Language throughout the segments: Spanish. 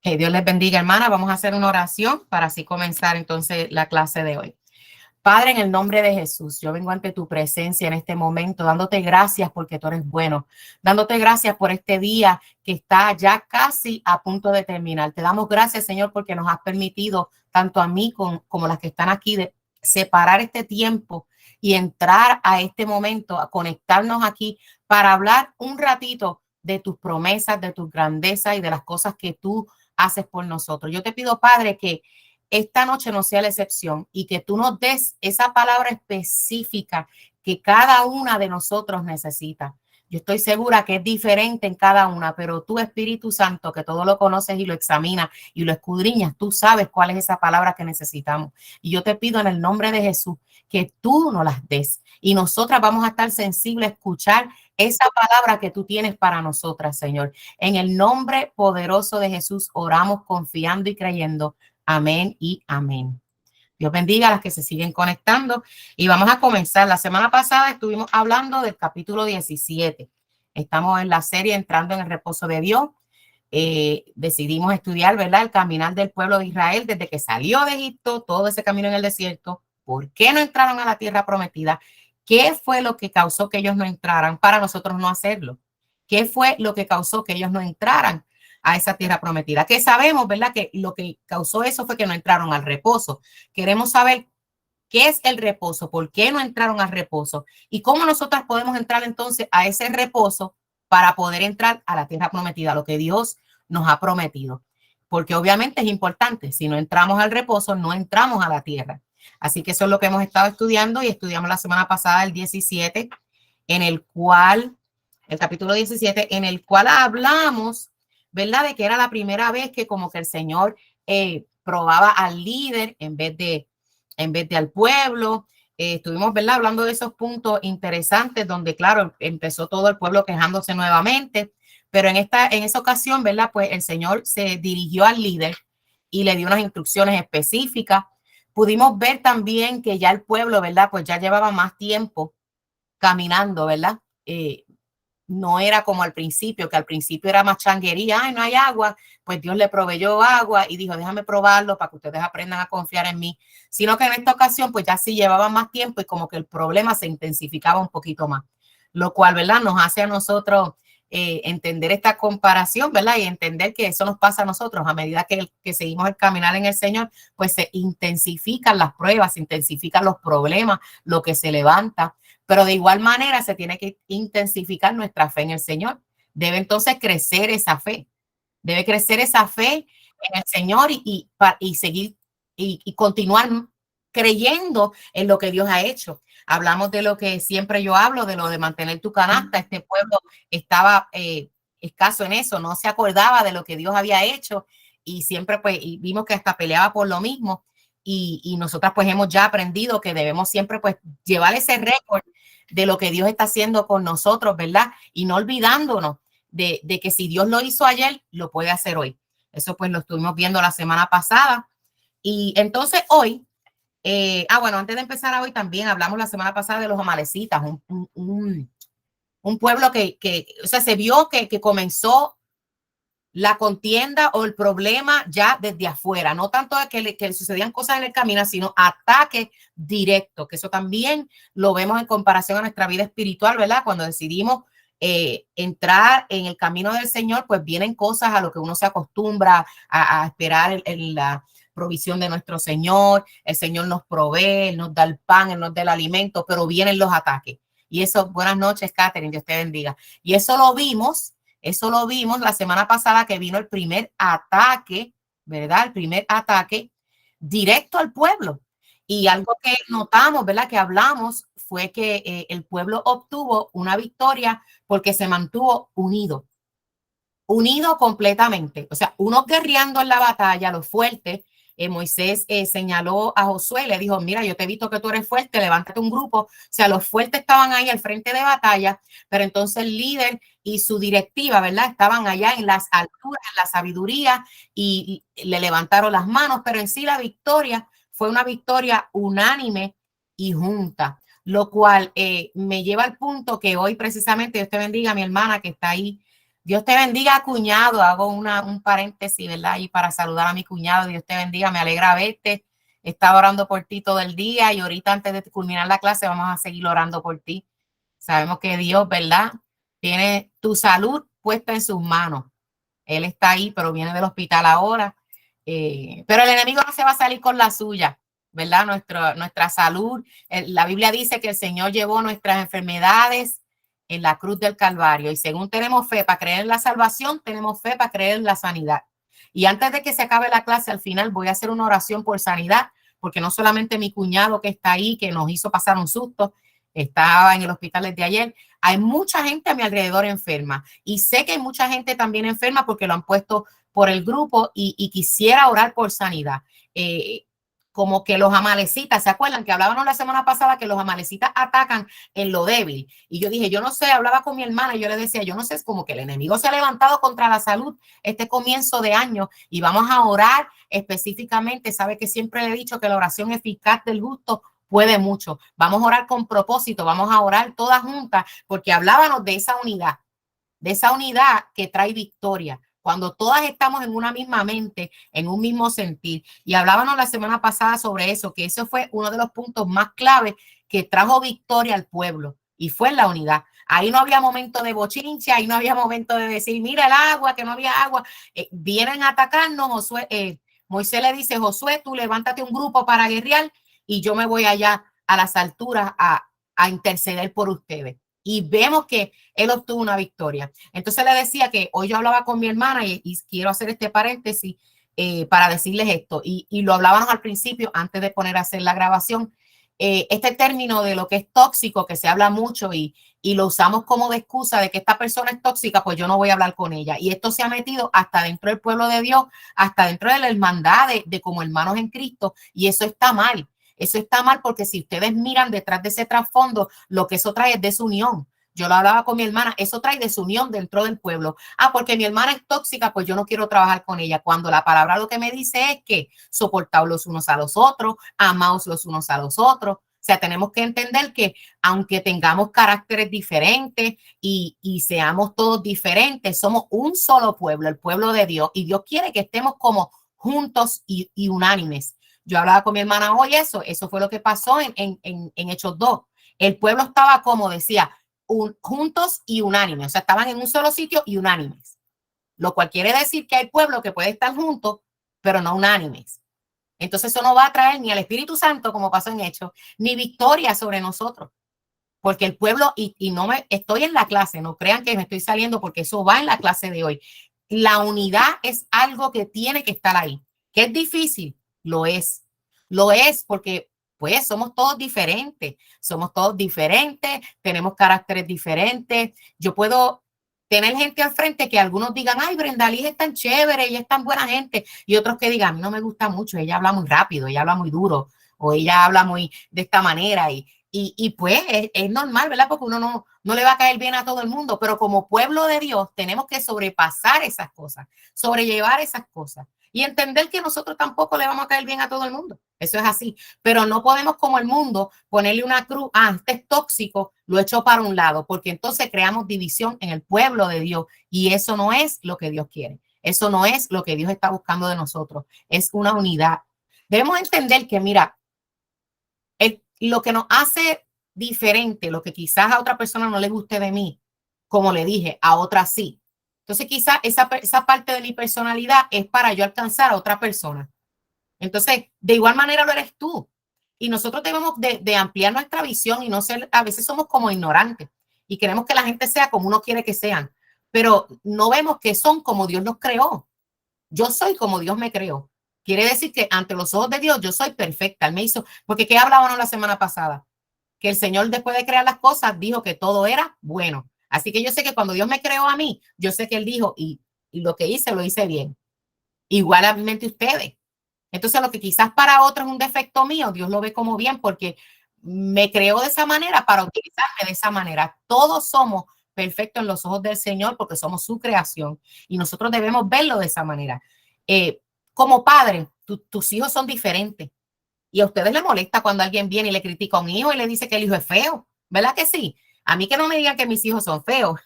Que Dios les bendiga, hermana. Vamos a hacer una oración para así comenzar entonces la clase de hoy. Padre, en el nombre de Jesús, yo vengo ante tu presencia en este momento, dándote gracias porque tú eres bueno, dándote gracias por este día que está ya casi a punto de terminar. Te damos gracias, Señor, porque nos has permitido, tanto a mí como las que están aquí, de separar este tiempo y entrar a este momento, a conectarnos aquí para hablar un ratito de tus promesas, de tus grandezas y de las cosas que tú haces por nosotros. Yo te pido, Padre, que esta noche no sea la excepción y que tú nos des esa palabra específica que cada una de nosotros necesita. Yo estoy segura que es diferente en cada una, pero tú, Espíritu Santo, que todo lo conoces y lo examinas y lo escudriñas, tú sabes cuál es esa palabra que necesitamos. Y yo te pido en el nombre de Jesús que tú nos las des y nosotras vamos a estar sensibles a escuchar esa palabra que tú tienes para nosotras, Señor. En el nombre poderoso de Jesús oramos confiando y creyendo. Amén y amén. Dios bendiga a las que se siguen conectando y vamos a comenzar. La semana pasada estuvimos hablando del capítulo 17. Estamos en la serie entrando en el reposo de Dios. Decidimos estudiar, ¿verdad? El caminar del pueblo de Israel desde que salió de Egipto, todo ese camino en el desierto. ¿Por qué no entraron a la tierra prometida? ¿Qué fue lo que causó que ellos no entraran para nosotros no hacerlo? ¿Qué fue lo que causó que ellos no entraran a esa tierra prometida? Que sabemos, ¿verdad? Que lo que causó eso fue que no entraron al reposo. Queremos saber qué es el reposo, por qué no entraron al reposo y cómo nosotras podemos entrar entonces a ese reposo para poder entrar a la tierra prometida, lo que Dios nos ha prometido. Porque obviamente es importante, si no entramos al reposo, no entramos a la tierra. Así que eso es lo que hemos estado estudiando y estudiamos la semana pasada el 17, en el cual, el capítulo 17, en el cual hablamos, ¿verdad? De que era la primera vez que como que el Señor probaba al líder en vez de al pueblo. Estuvimos, ¿verdad? Hablando de esos puntos interesantes donde, claro, empezó todo el pueblo quejándose nuevamente, pero en esa ocasión, ¿verdad? Pues el Señor se dirigió al líder y le dio unas instrucciones específicas. Pudimos ver también que ya el pueblo, ¿verdad? Pues ya llevaba más tiempo caminando, ¿verdad? No era como al principio, que al principio era más changuería, ay, no hay agua, pues Dios le proveyó agua y dijo, déjame probarlo para que ustedes aprendan a confiar en mí, sino que en esta ocasión, pues ya sí llevaba más tiempo y como que el problema se intensificaba un poquito más, lo cual, ¿verdad? Nos hace a nosotros entender esta comparación, ¿verdad? Y entender que eso nos pasa a nosotros a medida que seguimos el caminar en el Señor, pues se intensifican las pruebas, se intensifican los problemas, lo que se levanta, pero de igual manera se tiene que intensificar nuestra fe en el Señor. Debe entonces crecer esa fe. Debe crecer esa fe en el Señor y seguir y continuar creyendo en lo que Dios ha hecho. Hablamos de lo que siempre yo hablo, de lo de mantener tu canasta. Este pueblo estaba escaso en eso, no se acordaba de lo que Dios había hecho y siempre pues y vimos que hasta peleaba por lo mismo. Y nosotras pues hemos ya aprendido que debemos siempre pues llevar ese récord de lo que Dios está haciendo con nosotros, ¿verdad? Y no olvidándonos de que si Dios lo hizo ayer, lo puede hacer hoy. Eso pues lo estuvimos viendo la semana pasada. Y entonces hoy, bueno, antes de empezar a hoy también hablamos la semana pasada de los amalecitas, un pueblo o sea, se vio que comenzó la contienda o el problema ya desde afuera, no tanto de que le sucedían cosas en el camino, sino ataques directos, que eso también lo vemos en comparación a nuestra vida espiritual, ¿verdad? Cuando decidimos entrar en el camino del Señor, pues vienen cosas a lo que uno se acostumbra a esperar en la provisión de nuestro Señor. El Señor nos provee, Él nos da el pan, Él nos da el alimento, pero vienen los ataques. Y eso, buenas noches, Catherine, Dios te bendiga. Y eso lo vimos la semana pasada que vino el primer ataque, ¿verdad? El primer ataque directo al pueblo. Y algo que notamos, ¿verdad? Que hablamos fue que el pueblo obtuvo una victoria porque se mantuvo unido completamente. O sea, unos guerreando en la batalla, los fuertes. Moisés señaló a Josué, le dijo, mira, yo te he visto que tú eres fuerte, levántate un grupo. O sea, los fuertes estaban ahí al frente de batalla, pero entonces el líder y su directiva, ¿verdad? Estaban allá en las alturas, en la sabiduría y le levantaron las manos, pero en sí la victoria fue una victoria unánime y junta, lo cual me lleva al punto que hoy precisamente, Dios te bendiga, mi hermana que está ahí Dios te bendiga, cuñado. Hago un paréntesis, ¿verdad? Y para saludar a mi cuñado, Dios te bendiga, me alegra verte. Estaba orando por ti todo el día y ahorita antes de culminar la clase vamos a seguir orando por ti. Sabemos que Dios, ¿verdad? Tiene tu salud puesta en sus manos. Él está ahí, pero viene del hospital ahora. Pero el enemigo no se va a salir con la suya, ¿verdad? Nuestra salud. La Biblia dice que el Señor llevó nuestras enfermedades en la cruz del Calvario. Y según tenemos fe para creer en la salvación, tenemos fe para creer en la sanidad. Y antes de que se acabe la clase, al final voy a hacer una oración por sanidad, porque no solamente mi cuñado que está ahí, que nos hizo pasar un susto, estaba en el hospital desde ayer, hay mucha gente a mi alrededor enferma y sé que hay mucha gente también enferma porque lo han puesto por el grupo y quisiera orar por sanidad. Como que los amalecitas, ¿se acuerdan que hablábamos la semana pasada que los amalecitas atacan en lo débil? Y yo dije, yo no sé, hablaba con mi hermana y yo le decía, yo no sé, es como que el enemigo se ha levantado contra la salud este comienzo de año y vamos a orar específicamente. Sabe que siempre le he dicho que la oración eficaz del justo puede mucho. Vamos a orar con propósito, vamos a orar todas juntas, porque hablábamos de esa unidad que trae victoria. Cuando todas estamos en una misma mente, en un mismo sentir. Y hablábamos la semana pasada sobre eso, que eso fue uno de los puntos más claves que trajo victoria al pueblo. Y fue la unidad. Ahí no había momento de bochincha, ahí no había momento de decir, mira el agua, que no había agua. Vienen a atacarnos, Moisés le dice, Josué, tú levántate un grupo para guerrear y yo me voy allá a las alturas a interceder por ustedes. Y vemos que él obtuvo una victoria. Entonces le decía que hoy yo hablaba con mi hermana y quiero hacer este paréntesis para decirles esto. Y lo hablábamos al principio, antes de poner a hacer la grabación. Este término de lo que es tóxico, que se habla mucho y lo usamos como de excusa de que esta persona es tóxica, pues yo no voy a hablar con ella. Y esto se ha metido hasta dentro del pueblo de Dios, hasta dentro de la hermandad de como hermanos en Cristo. Y eso está mal. Eso está mal porque si ustedes miran detrás de ese trasfondo, lo que eso trae es desunión. Yo lo hablaba con mi hermana, eso trae desunión dentro del pueblo. Porque mi hermana es tóxica, pues yo no quiero trabajar con ella. Cuando la palabra lo que me dice es que soportaos los unos a los otros, amaos los unos a los otros. O sea, tenemos que entender que aunque tengamos caracteres diferentes y seamos todos diferentes, somos un solo pueblo, el pueblo de Dios. Y Dios quiere que estemos como juntos y unánimes. Yo hablaba con mi hermana hoy eso fue lo que pasó en Hechos 2. El pueblo estaba como decía, juntos y unánimes, o sea, estaban en un solo sitio y unánimes, lo cual quiere decir que hay pueblos que pueden estar juntos, pero no unánimes. Entonces eso no va a traer ni al Espíritu Santo, como pasó en Hechos, ni victoria sobre nosotros, porque el pueblo, y no me estoy en la clase, no crean que me estoy saliendo porque eso va en la clase de hoy. La unidad es algo que tiene que estar ahí. ¿Que es difícil? Lo es. Lo es porque pues somos todos diferentes, tenemos caracteres diferentes. Yo puedo tener gente al frente que algunos digan, ay, Brenda Lee es tan chévere, ella es tan buena gente, y otros que digan, a mí no me gusta mucho, ella habla muy rápido, ella habla muy duro, o ella habla muy de esta manera, y pues es normal, ¿verdad? Porque uno no le va a caer bien a todo el mundo, pero como pueblo de Dios tenemos que sobrepasar esas cosas, sobrellevar esas cosas y entender que nosotros tampoco le vamos a caer bien a todo el mundo. Eso es así, pero no podemos como el mundo ponerle una cruz, este es tóxico, lo echo para un lado, porque entonces creamos división en el pueblo de Dios y eso no es lo que Dios quiere. Eso no es lo que Dios está buscando de nosotros, es una unidad. Debemos entender que, mira, lo que nos hace diferente, lo que quizás a otra persona no le guste de mí, como le dije, a otra sí. Entonces quizás esa parte de mi personalidad es para yo alcanzar a otra persona. Entonces, de igual manera lo eres tú. Y nosotros debemos de ampliar nuestra visión y no ser, a veces somos como ignorantes y queremos que la gente sea como uno quiere que sean, pero no vemos que son como Dios los creó. Yo soy como Dios me creó. Quiere decir que ante los ojos de Dios yo soy perfecta. Él me hizo, porque ¿qué hablábamos la semana pasada? Que el Señor después de crear las cosas dijo que todo era bueno. Así que yo sé que cuando Dios me creó a mí, yo sé que Él dijo y lo que hice lo hice bien. Igualmente ustedes. Entonces lo que quizás para otros es un defecto mío, Dios lo ve como bien porque me creó de esa manera para utilizarme de esa manera. Todos somos perfectos en los ojos del Señor porque somos su creación y nosotros debemos verlo de esa manera. Como padre, tus hijos son diferentes y a ustedes les molesta cuando alguien viene y le critica a un hijo y le dice que el hijo es feo, ¿verdad que sí? A mí que no me digan que mis hijos son feos,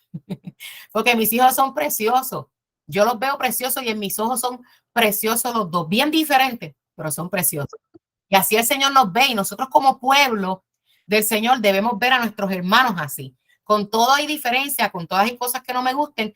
porque mis hijos son preciosos. Yo los veo preciosos y en mis ojos son preciosos los dos, bien diferentes, pero son preciosos. Y así el Señor nos ve y nosotros como pueblo del Señor debemos ver a nuestros hermanos así. Con todo hay diferencia, con todas hay cosas que no me gusten,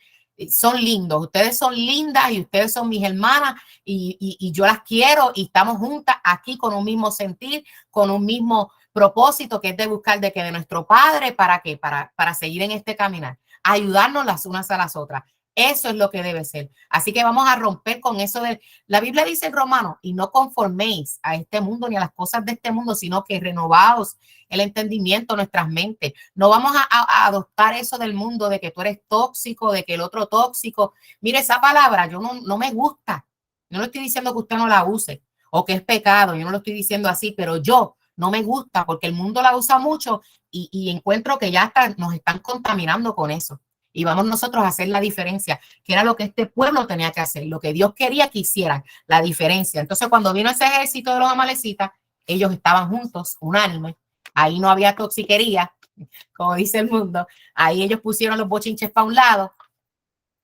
son lindos. Ustedes son lindas y ustedes son mis hermanas y yo las quiero y estamos juntas aquí con un mismo sentir, con un mismo propósito que es de buscar de que de nuestro Padre, ¿para qué? Para seguir en este caminar, ayudarnos las unas a las otras. Eso es lo que debe ser. Así que vamos a romper con eso de, la Biblia dice en Romanos, y no conforméis a este mundo ni a las cosas de este mundo, sino que renovaos el entendimiento, nuestras mentes. No vamos a adoptar eso del mundo de que tú eres tóxico, de que el otro tóxico. Mire, esa palabra yo no me gusta. Yo no estoy diciendo que usted no la use o que es pecado. Yo no lo estoy diciendo así, pero yo no me gusta porque el mundo la usa mucho y encuentro que ya hasta nos están contaminando con eso. Y vamos nosotros a hacer la diferencia, que era lo que este pueblo tenía que hacer, lo que Dios quería que hicieran, la diferencia. Entonces, cuando vino ese ejército de los amalecitas, ellos estaban juntos, unánimes. Ahí no había toxiquería, como dice el mundo. Ahí ellos pusieron los bochinches para un lado,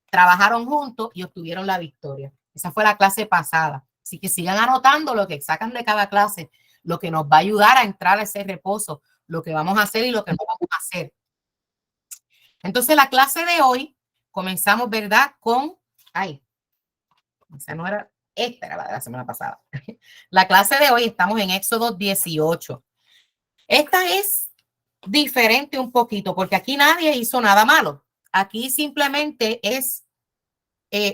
trabajaron juntos y obtuvieron la victoria. Esa fue la clase pasada. Así que sigan anotando lo que sacan de cada clase, lo que nos va a ayudar a entrar a ese reposo, lo que vamos a hacer y lo que no vamos a hacer. Entonces, la clase de hoy comenzamos, ¿verdad? Esa no era, esta era la de la semana pasada. La clase de hoy estamos en Éxodo 18. Esta es diferente un poquito porque aquí nadie hizo nada malo. Aquí simplemente es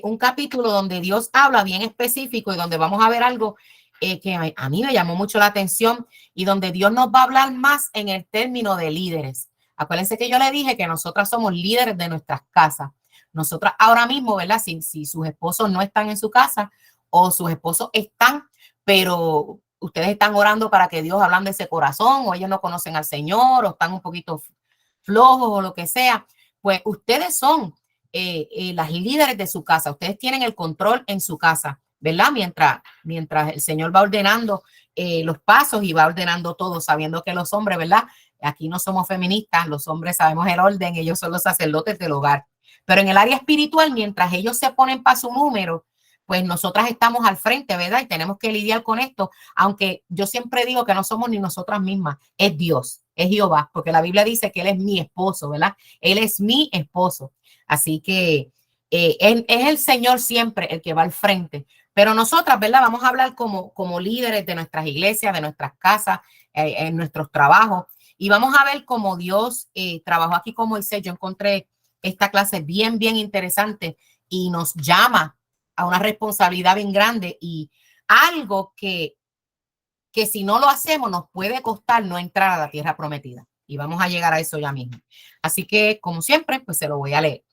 un capítulo donde Dios habla bien específico y donde vamos a ver algo que a mí me llamó mucho la atención y donde Dios nos va a hablar más en el término de líderes. Acuérdense que yo le dije que nosotras somos líderes de nuestras casas. Nosotras ahora mismo, ¿verdad? Si sus esposos no están en su casa o sus esposos están, pero ustedes están orando para que Dios hable de ese corazón o ellos no conocen al Señor o están un poquito flojos o lo que sea, pues ustedes son las líderes de su casa. Ustedes tienen el control en su casa, ¿verdad? Mientras el Señor va ordenando los pasos y va ordenando todo, sabiendo que los hombres, ¿verdad? Aquí no somos feministas, los hombres sabemos el orden, ellos son los sacerdotes del hogar. Pero en el área espiritual, mientras ellos se ponen para su número, pues nosotras estamos al frente, ¿verdad? Y tenemos que lidiar con esto, aunque yo siempre digo que no somos ni nosotras mismas, es Dios, es Jehová, porque la Biblia dice que Él es mi esposo, ¿verdad? Él es mi esposo. Así que es el Señor siempre el que va al frente. Pero nosotras, ¿verdad? Vamos a hablar como líderes de nuestras iglesias, de nuestras casas, en nuestros trabajos. Y vamos a ver cómo Dios trabajó aquí con Moisés. Yo encontré esta clase bien, bien interesante y nos llama a una responsabilidad bien grande y algo que si no lo hacemos nos puede costar no entrar a la tierra prometida. Y vamos a llegar a eso ya mismo. Así que, como siempre, pues se lo voy a leer.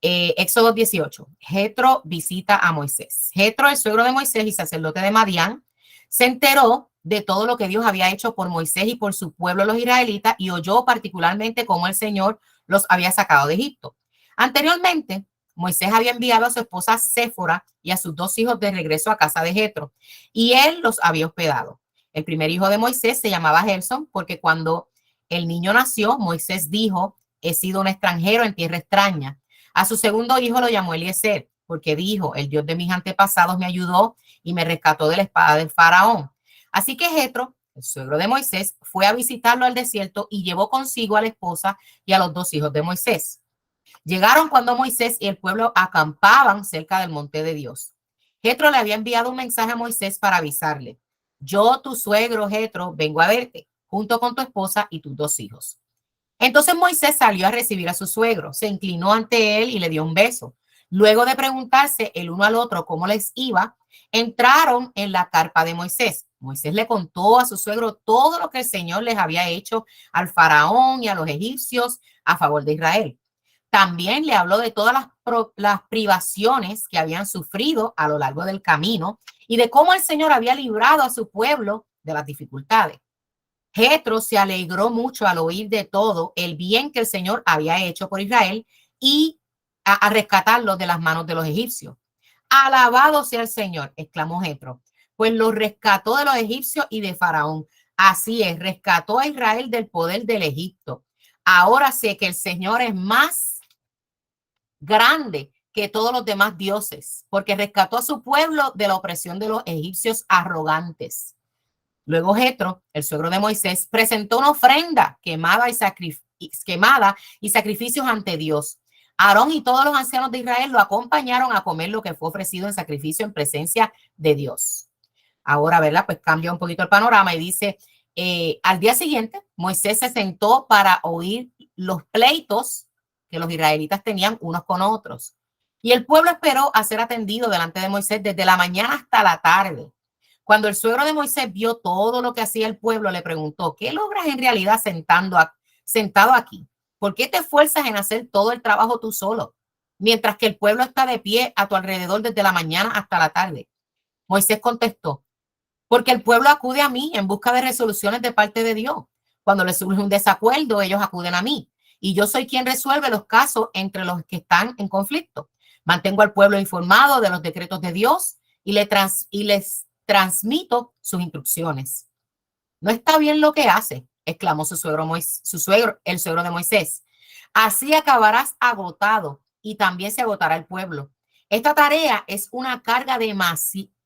Éxodo 18. Jetro visita a Moisés. Jetro, el suegro de Moisés y sacerdote de Madián, se enteró de todo lo que Dios había hecho por Moisés y por su pueblo, los israelitas, y oyó particularmente cómo el Señor los había sacado de Egipto. Anteriormente, Moisés había enviado a su esposa Séfora y a sus dos hijos de regreso a casa de Jetro, y él los había hospedado. El primer hijo de Moisés se llamaba Gerson, porque cuando el niño nació, Moisés dijo: he sido un extranjero en tierra extraña. A su segundo hijo lo llamó Eliezer, porque dijo: el Dios de mis antepasados me ayudó y me rescató de la espada del faraón. Así que Jetro, el suegro de Moisés, fue a visitarlo al desierto y llevó consigo a la esposa y a los dos hijos de Moisés. Llegaron cuando Moisés y el pueblo acampaban cerca del monte de Dios. Jetro le había enviado un mensaje a Moisés para avisarle: yo, tu suegro Jetro, vengo a verte, junto con tu esposa y tus dos hijos. Entonces Moisés salió a recibir a su suegro, se inclinó ante él y le dio un beso. Luego de preguntarse el uno al otro cómo les iba, entraron en la carpa de Moisés. Moisés le contó a su suegro todo lo que el Señor les había hecho al faraón y a los egipcios a favor de Israel. También le habló de todas las privaciones que habían sufrido a lo largo del camino y de cómo el Señor había librado a su pueblo de las dificultades. Jetro se alegró mucho al oír de todo el bien que el Señor había hecho por Israel y a rescatarlos de las manos de los egipcios. Alabado sea el Señor, exclamó Jetro, pues los rescató de los egipcios y de Faraón. Así es, rescató a Israel del poder del Egipto. Ahora sé que el Señor es más grande que todos los demás dioses, porque rescató a su pueblo de la opresión de los egipcios arrogantes. Luego Jetro, el suegro de Moisés, presentó una ofrenda quemada y sacrificios ante Dios. Aarón y todos los ancianos de Israel lo acompañaron a comer lo que fue ofrecido en sacrificio en presencia de Dios. Ahora, ¿verdad? Pues cambia un poquito el panorama y dice, al día siguiente, Moisés se sentó para oír los pleitos que los israelitas tenían unos con otros. Y el pueblo esperó a ser atendido delante de Moisés desde la mañana hasta la tarde. Cuando el suegro de Moisés vio todo lo que hacía el pueblo, le preguntó, ¿qué logras en realidad sentado aquí? ¿Por qué te esfuerzas en hacer todo el trabajo tú solo? Mientras que el pueblo está de pie a tu alrededor desde la mañana hasta la tarde. Moisés contestó, porque el pueblo acude a mí en busca de resoluciones de parte de Dios. Cuando les surge un desacuerdo, ellos acuden a mí. Y yo soy quien resuelve los casos entre los que están en conflicto. Mantengo al pueblo informado de los decretos de Dios y les transmito sus instrucciones. No está bien lo que hace, exclamó el suegro de Moisés. Así acabarás agotado y también se agotará el pueblo. Esta tarea es una carga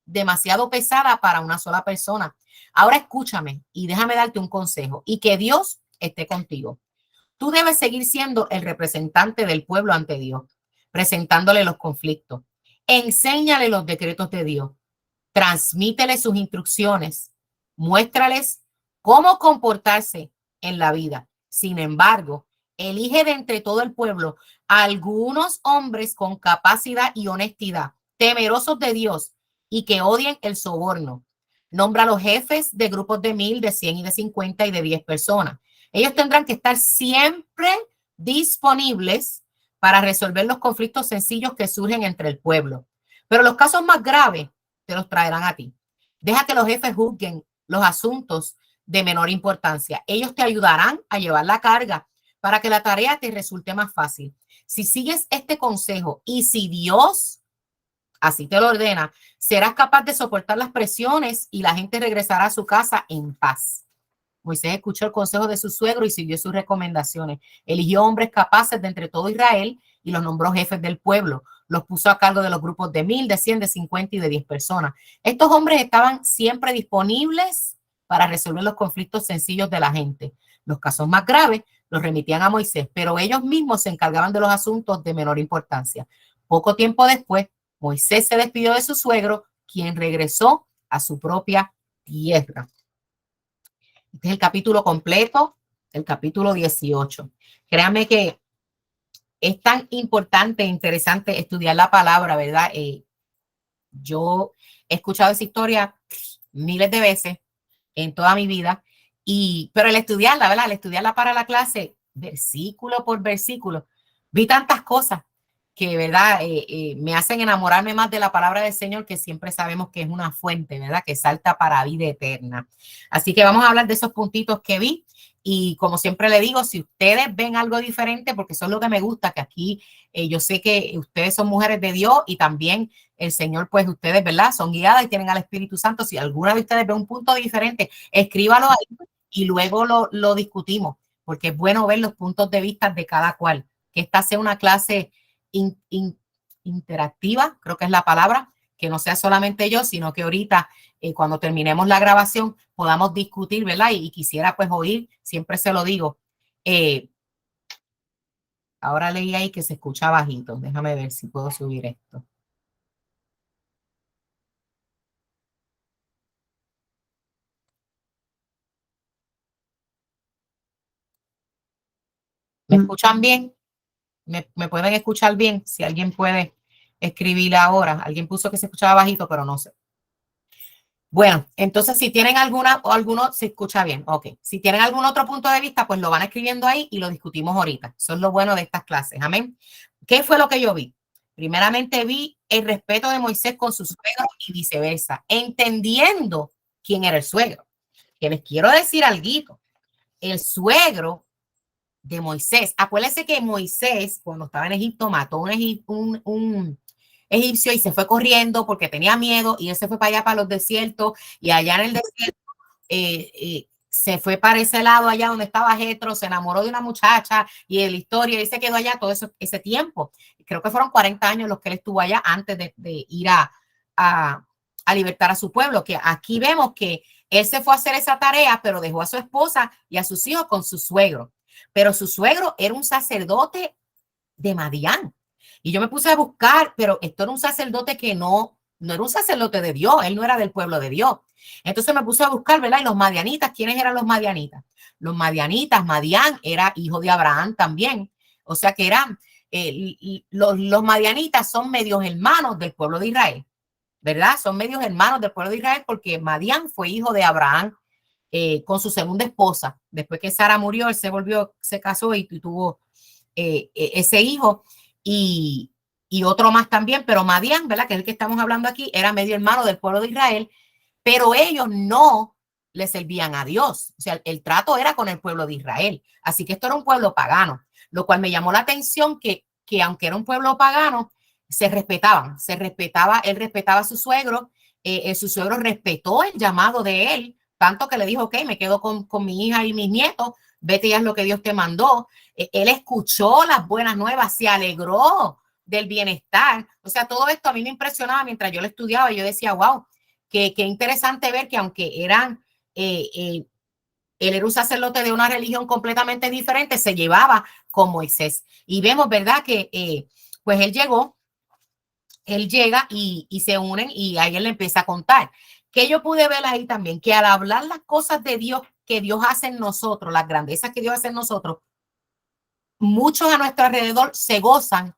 demasiado pesada para una sola persona. Ahora escúchame y déjame darte un consejo y que Dios esté contigo. Tú debes seguir siendo el representante del pueblo ante Dios, presentándole los conflictos. Enséñale los decretos de Dios. Transmítele sus instrucciones. Muéstrales cómo comportarse en la vida. Sin embargo, elige de entre todo el pueblo algunos hombres con capacidad y honestidad, temerosos de Dios y que odien el soborno. Nombra a los jefes de grupos de 1,000, de 100 y de 50 y de 10 personas. Ellos tendrán que estar siempre disponibles para resolver los conflictos sencillos que surgen entre el pueblo. Pero los casos más graves te los traerán a ti. Deja que los jefes juzguen los asuntos de menor importancia. Ellos te ayudarán a llevar la carga para que la tarea te resulte más fácil. Si sigues este consejo y si Dios así te lo ordena, serás capaz de soportar las presiones y la gente regresará a su casa en paz. Moisés escuchó el consejo de su suegro y siguió sus recomendaciones. Eligió hombres capaces de entre todo Israel y los nombró jefes del pueblo. Los puso a cargo de los grupos de 1,000, de 100, de 50 y de 10 personas. Estos hombres estaban siempre disponibles para resolver los conflictos sencillos de la gente. Los casos más graves los remitían a Moisés, pero ellos mismos se encargaban de los asuntos de menor importancia. Poco tiempo después, Moisés se despidió de su suegro, quien regresó a su propia tierra. Este es el capítulo completo, el capítulo 18. Créanme que es tan importante e interesante estudiar la palabra, ¿verdad? Yo he escuchado esa historia miles de veces en toda mi vida, pero al estudiarla, ¿verdad? Al estudiarla para la clase, versículo por versículo, vi tantas cosas que, ¿verdad? Me hacen enamorarme más de la palabra del Señor, que siempre sabemos que es una fuente, ¿verdad? Que salta para vida eterna. Así que vamos a hablar de esos puntitos que vi. Y como siempre le digo, si ustedes ven algo diferente, porque eso es lo que me gusta, que aquí yo sé que ustedes son mujeres de Dios y también el Señor, pues ustedes, ¿verdad? Son guiadas y tienen al Espíritu Santo. Si alguna de ustedes ve un punto diferente, escríbalo ahí y luego lo discutimos, porque es bueno ver los puntos de vista de cada cual. Que esta sea una clase interactiva, creo que es la palabra, que no sea solamente yo, sino que ahorita, cuando terminemos la grabación, podamos discutir, ¿verdad? Y quisiera pues oír, siempre se lo digo. Ahora leí ahí que se escucha bajito. Déjame ver si puedo subir esto. ¿Me escuchan bien? ¿Me pueden escuchar bien? Si alguien puede escribir ahora. Alguien puso que se escuchaba bajito, pero no sé. Bueno, entonces si tienen alguno, se escucha bien. Ok. Si tienen algún otro punto de vista, pues lo van escribiendo ahí y lo discutimos ahorita. Eso es lo bueno de estas clases. Amén. ¿Qué fue lo que yo vi? Primeramente vi el respeto de Moisés con su suegro y viceversa, entendiendo quién era el suegro. Que les quiero decir algo. El suegro de Moisés. Acuérdense que Moisés, cuando estaba en Egipto, mató un egipcio y se fue corriendo porque tenía miedo y él se fue para allá, para los desiertos, y allá en el desierto se fue para ese lado allá donde estaba Jetro, se enamoró de una muchacha y en la historia, y se quedó allá todo ese tiempo. Creo que fueron 40 años los que él estuvo allá antes de ir a libertar a su pueblo, que aquí vemos que él se fue a hacer esa tarea, pero dejó a su esposa y a sus hijos con su suegro. Pero su suegro era un sacerdote de Madián. Y yo me puse a buscar, pero esto era un sacerdote que no era un sacerdote de Dios, él no era del pueblo de Dios. Entonces me puse a buscar, ¿verdad? Y los madianitas, ¿quiénes eran los madianitas? Los madianitas, Madián era hijo de Abraham también. O sea que eran, los madianitas son medios hermanos del pueblo de Israel, ¿verdad? Son medios hermanos del pueblo de Israel porque Madián fue hijo de Abraham con su segunda esposa. Después que Sara murió, él se casó y tuvo ese hijo y otro más también, pero Madián, ¿verdad? Que es el que estamos hablando aquí, era medio hermano del pueblo de Israel, pero ellos no le servían a Dios. O sea, el trato era con el pueblo de Israel. Así que esto era un pueblo pagano, lo cual me llamó la atención que aunque era un pueblo pagano, se respetaba, él respetaba a su suegro respetó el llamado de él, tanto que le dijo, ok, me quedo con mi hija y mis nietos, vete y haz lo que Dios te mandó. Él escuchó las buenas nuevas, se alegró del bienestar. O sea, todo esto a mí me impresionaba mientras yo lo estudiaba. Yo decía, wow, qué interesante ver que aunque él era un sacerdote de una religión completamente diferente, se llevaba con Moisés. Y vemos, ¿verdad? Que pues él llega y se unen y ahí él le empieza a contar. Que yo pude ver ahí también, que al hablar las cosas de Dios, que Dios hace en nosotros, las grandezas que Dios hace en nosotros, muchos a nuestro alrededor se gozan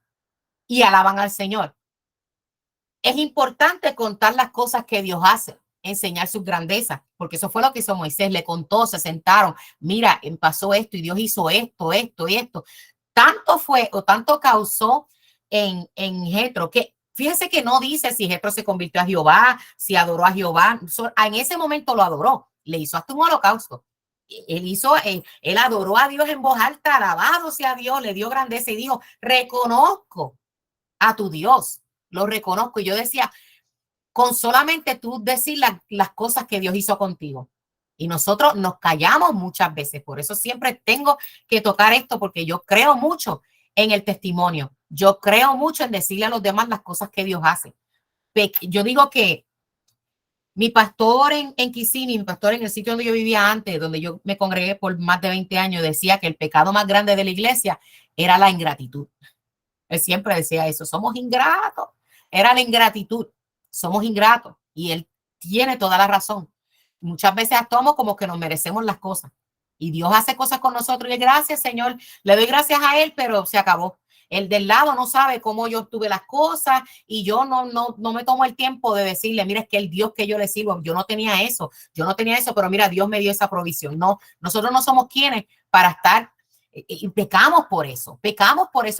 y alaban al Señor. Es importante contar las cosas que Dios hace, enseñar sus grandezas, porque eso fue lo que hizo Moisés, le contó, se sentaron, mira, pasó esto y Dios hizo esto, esto y esto. Tanto fue o tanto causó en Jetro que fíjense que no dice si Jetro se convirtió a Jehová, si adoró a Jehová, en ese momento lo adoró, le hizo hasta un holocausto. Él adoró a Dios en voz alta, alabado sea Dios, le dio grandeza y dijo, reconozco a tu Dios, lo reconozco. Y yo decía, con solamente tú decir las cosas que Dios hizo contigo. Y nosotros nos callamos muchas veces. Por eso siempre tengo que tocar esto, porque yo creo mucho en el testimonio. Yo creo mucho en decirle a los demás las cosas que Dios hace. Yo digo que mi pastor en Kissimmee, mi pastor en el sitio donde yo vivía antes, donde yo me congregué por más de 20 años, decía que el pecado más grande de la iglesia era la ingratitud. Él siempre decía eso, somos ingratos. Era la ingratitud, somos ingratos. Y él tiene toda la razón. Muchas veces actuamos como que nos merecemos las cosas. Y Dios hace cosas con nosotros y gracias, Señor. Le doy gracias a él, pero se acabó. El del lado no sabe cómo yo tuve las cosas y yo no me tomo el tiempo de decirle, mira, es que el Dios que yo le sirvo, yo no tenía eso, pero mira, Dios me dio esa provisión. No, nosotros no somos quienes para estar y pecamos por eso,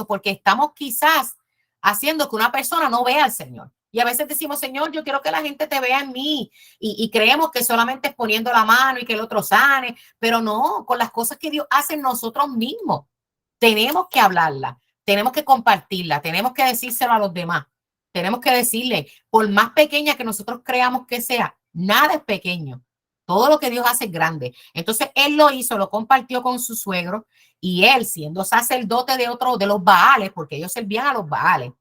porque estamos quizás haciendo que una persona no vea al Señor. Y a veces decimos, Señor, yo quiero que la gente te vea en mí. Y creemos que solamente es poniendo la mano y que el otro sane, pero no, con las cosas que Dios hace en nosotros mismos. Tenemos que hablarla, tenemos que compartirla, tenemos que decírselo a los demás. Tenemos que decirle, por más pequeña que nosotros creamos que sea, nada es pequeño. Todo lo que Dios hace es grande. Entonces él lo hizo, lo compartió con su suegro y él, siendo sacerdote de los Baales, porque ellos servían a los Baales,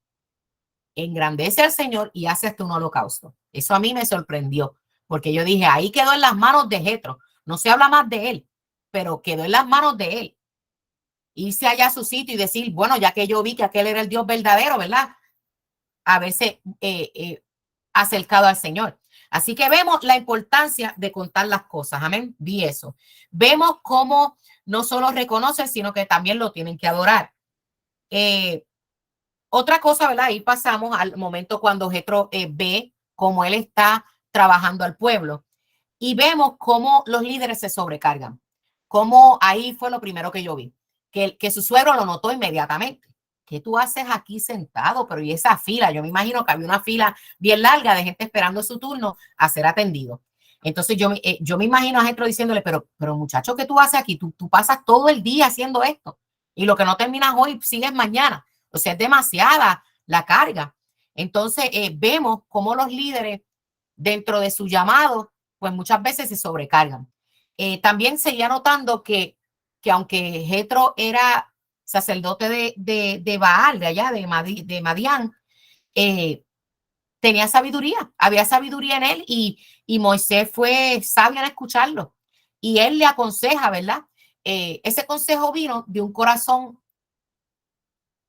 engrandece al Señor y hace hasta un holocausto. Eso a mí me sorprendió, porque yo dije, ahí quedó en las manos de Jetro. No se habla más de él, pero quedó en las manos de él. Irse allá a su sitio y decir, bueno, ya que yo vi que aquel era el Dios verdadero, ¿verdad? Haberse acercado al Señor. Así que vemos la importancia de contar las cosas. Amén. Vi eso. Vemos cómo no solo reconocen, sino que también lo tienen que adorar. Otra cosa, ¿verdad? Ahí pasamos al momento cuando Jetro ve cómo él está trabajando al pueblo y vemos cómo los líderes se sobrecargan. Cómo ahí fue lo primero que yo vi, que su suegro lo notó inmediatamente. ¿Qué tú haces aquí sentado? Pero y esa fila, yo me imagino que había una fila bien larga de gente esperando su turno a ser atendido. Entonces yo me imagino a Jetro diciéndole, pero muchacho, ¿qué tú haces aquí? Tú pasas todo el día haciendo esto y lo que no terminas hoy sigues mañana. O sea, es demasiada la carga. Entonces vemos cómo los líderes dentro de su llamado, pues muchas veces se sobrecargan. también seguía notando que aunque Jetro era sacerdote de Baal, de allá, de Madián, tenía sabiduría, había sabiduría en él y Moisés fue sabio en escucharlo. Y él le aconseja, ¿verdad? Ese consejo vino de un corazón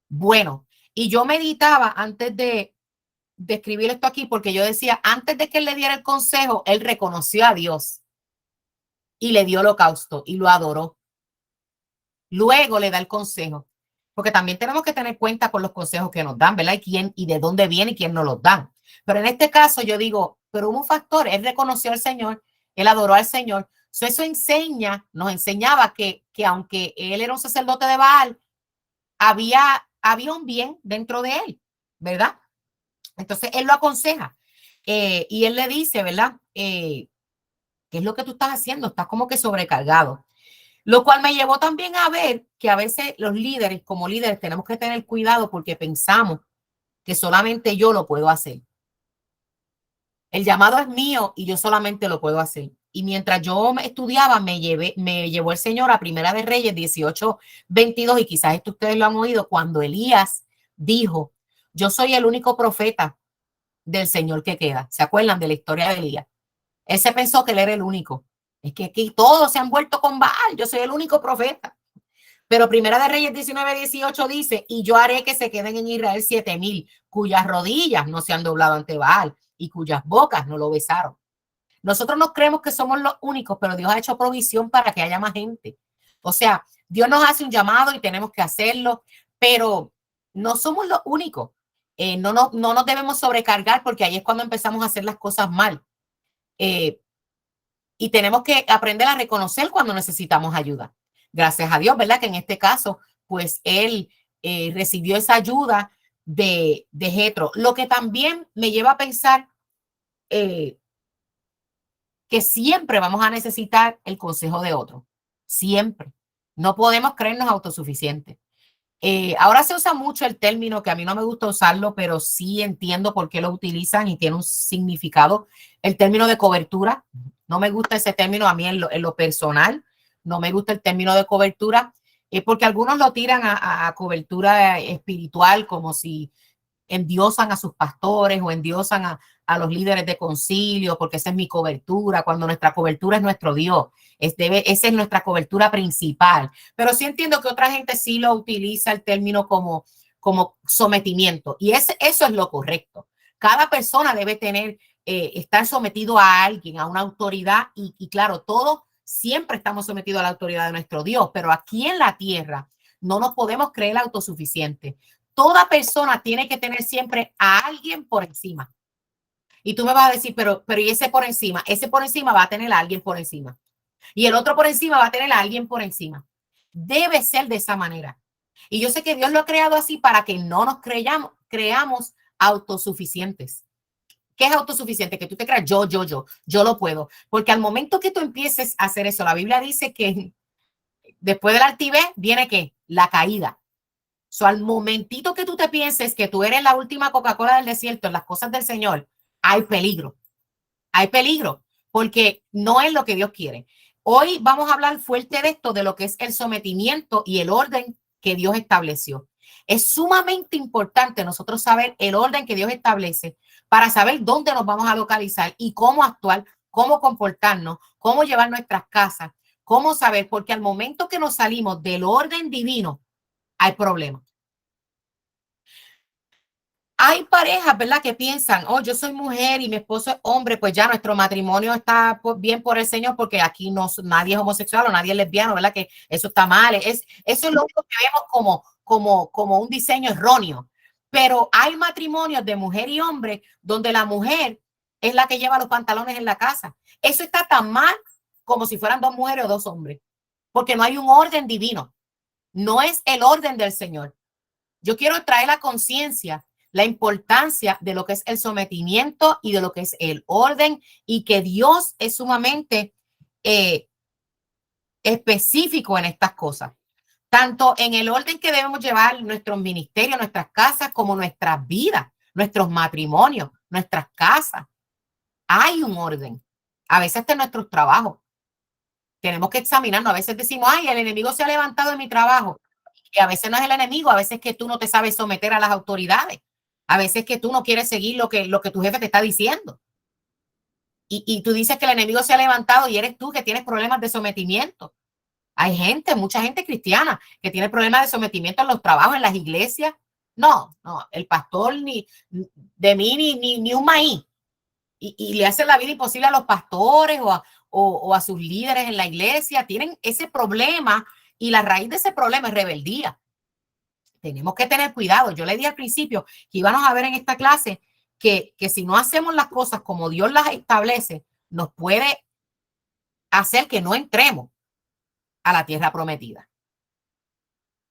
bueno. Y yo meditaba antes de escribir esto aquí, porque yo decía, antes de que él le diera el consejo, él reconoció a Dios y le dio holocausto y lo adoró. Luego le da el consejo, porque también tenemos que tener cuenta con los consejos que nos dan, ¿verdad? Y quién y de dónde viene y quién nos los dan. Pero en este caso yo digo, pero hubo un factor, él reconoció al Señor, él adoró al Señor. Eso nos enseñaba que aunque él era un sacerdote de Baal, había un bien dentro de él, ¿verdad? Entonces él lo aconseja y él le dice, ¿verdad? ¿Qué es lo que tú estás haciendo? Estás como que sobrecargado. Lo cual me llevó también a ver que a veces los líderes, como líderes, tenemos que tener cuidado porque pensamos que solamente yo lo puedo hacer. El llamado es mío y yo solamente lo puedo hacer. Y mientras yo estudiaba, me llevó el Señor a Primera de Reyes 18:22, y quizás esto ustedes lo han oído, cuando Elías dijo, yo soy el único profeta del Señor que queda. ¿Se acuerdan de la historia de Elías? Él se pensó que él era el único. Es que aquí todos se han vuelto con Baal, yo soy el único profeta. Pero Primera de Reyes 19:18 dice, y yo haré que se queden en Israel 7,000, cuyas rodillas no se han doblado ante Baal y cuyas bocas no lo besaron. Nosotros no creemos que somos los únicos, pero Dios ha hecho provisión para que haya más gente. O sea, Dios nos hace un llamado y tenemos que hacerlo, pero no somos los únicos. No nos debemos sobrecargar porque ahí es cuando empezamos a hacer las cosas mal. Eh, y tenemos que aprender a reconocer cuando necesitamos ayuda. Gracias a Dios, ¿verdad? Que en este caso, pues él recibió esa ayuda de Jetro. Lo que también me lleva a pensar eh, que siempre vamos a necesitar el consejo de otro. Siempre. No podemos creernos autosuficientes. Ahora se usa mucho el término, que a mí no me gusta usarlo, pero sí entiendo por qué lo utilizan y tiene un significado. El término de cobertura. No me gusta ese término a mí en lo personal. No me gusta el término de cobertura, porque algunos lo tiran a cobertura espiritual, como si endiosan a sus pastores o endiosan a los líderes de concilio, porque esa es mi cobertura, cuando nuestra cobertura es nuestro Dios. Esa es nuestra cobertura principal. Pero sí entiendo que otra gente sí lo utiliza el término como sometimiento. Y eso es lo correcto. Cada persona debe estar sometido a alguien, a una autoridad. Y claro, todos siempre estamos sometidos a la autoridad de nuestro Dios, pero aquí en la tierra no nos podemos creer autosuficientes. Toda persona tiene que tener siempre a alguien por encima. Y tú me vas a decir, pero ¿y ese por encima? Ese por encima va a tener a alguien por encima. Y el otro por encima va a tener a alguien por encima. Debe ser de esa manera. Y yo sé que Dios lo ha creado así para que no nos creamos autosuficientes. ¿Qué es autosuficiente? Que tú te creas yo lo puedo. Porque al momento que tú empieces a hacer eso, la Biblia dice que después del altivez viene ¿qué? La caída. Al momentito que tú te pienses que tú eres la última Coca-Cola del desierto en las cosas del Señor, hay peligro. Hay peligro, porque no es lo que Dios quiere. Hoy vamos a hablar fuerte de esto, de lo que es el sometimiento y el orden que Dios estableció. Es sumamente importante nosotros saber el orden que Dios establece para saber dónde nos vamos a localizar y cómo actuar, cómo comportarnos, cómo llevar nuestras casas, cómo saber, porque al momento que nos salimos del orden divino, hay problemas. Hay parejas, ¿verdad? Que piensan, oh, yo soy mujer y mi esposo es hombre, pues ya nuestro matrimonio está bien por el Señor, porque aquí nadie es homosexual o nadie es lesbiano, ¿verdad? Que eso está mal. Eso es lo único que vemos como un diseño erróneo. Pero hay matrimonios de mujer y hombre donde la mujer es la que lleva los pantalones en la casa. Eso está tan mal como si fueran dos mujeres o dos hombres, porque no hay un orden divino. No es el orden del Señor. Yo quiero traer la conciencia, la importancia de lo que es el sometimiento y de lo que es el orden, y que Dios es sumamente eh, específico en estas cosas, tanto en el orden que debemos llevar nuestros ministerios, nuestras casas, como nuestras vidas, nuestros matrimonios, nuestras casas. Hay un orden, a veces hasta en nuestros trabajos. Tenemos que examinarnos. A veces decimos, ay, el enemigo se ha levantado en mi trabajo. Y a veces no es el enemigo, a veces que tú no te sabes someter a las autoridades. A veces que tú no quieres seguir lo que tu jefe te está diciendo. Y tú dices que el enemigo se ha levantado y eres tú que tienes problemas de sometimiento. Hay gente, mucha gente cristiana que tiene problemas de sometimiento en los trabajos, en las iglesias. No, no, el pastor ni de mí ni un maíz. Y le hacen la vida imposible a los pastores o a sus líderes en la iglesia. Tienen ese problema y la raíz de ese problema es rebeldía. Tenemos que tener cuidado. Yo le di al principio que íbamos a ver en esta clase que si no hacemos las cosas como Dios las establece, nos puede hacer que no entremos a la tierra prometida.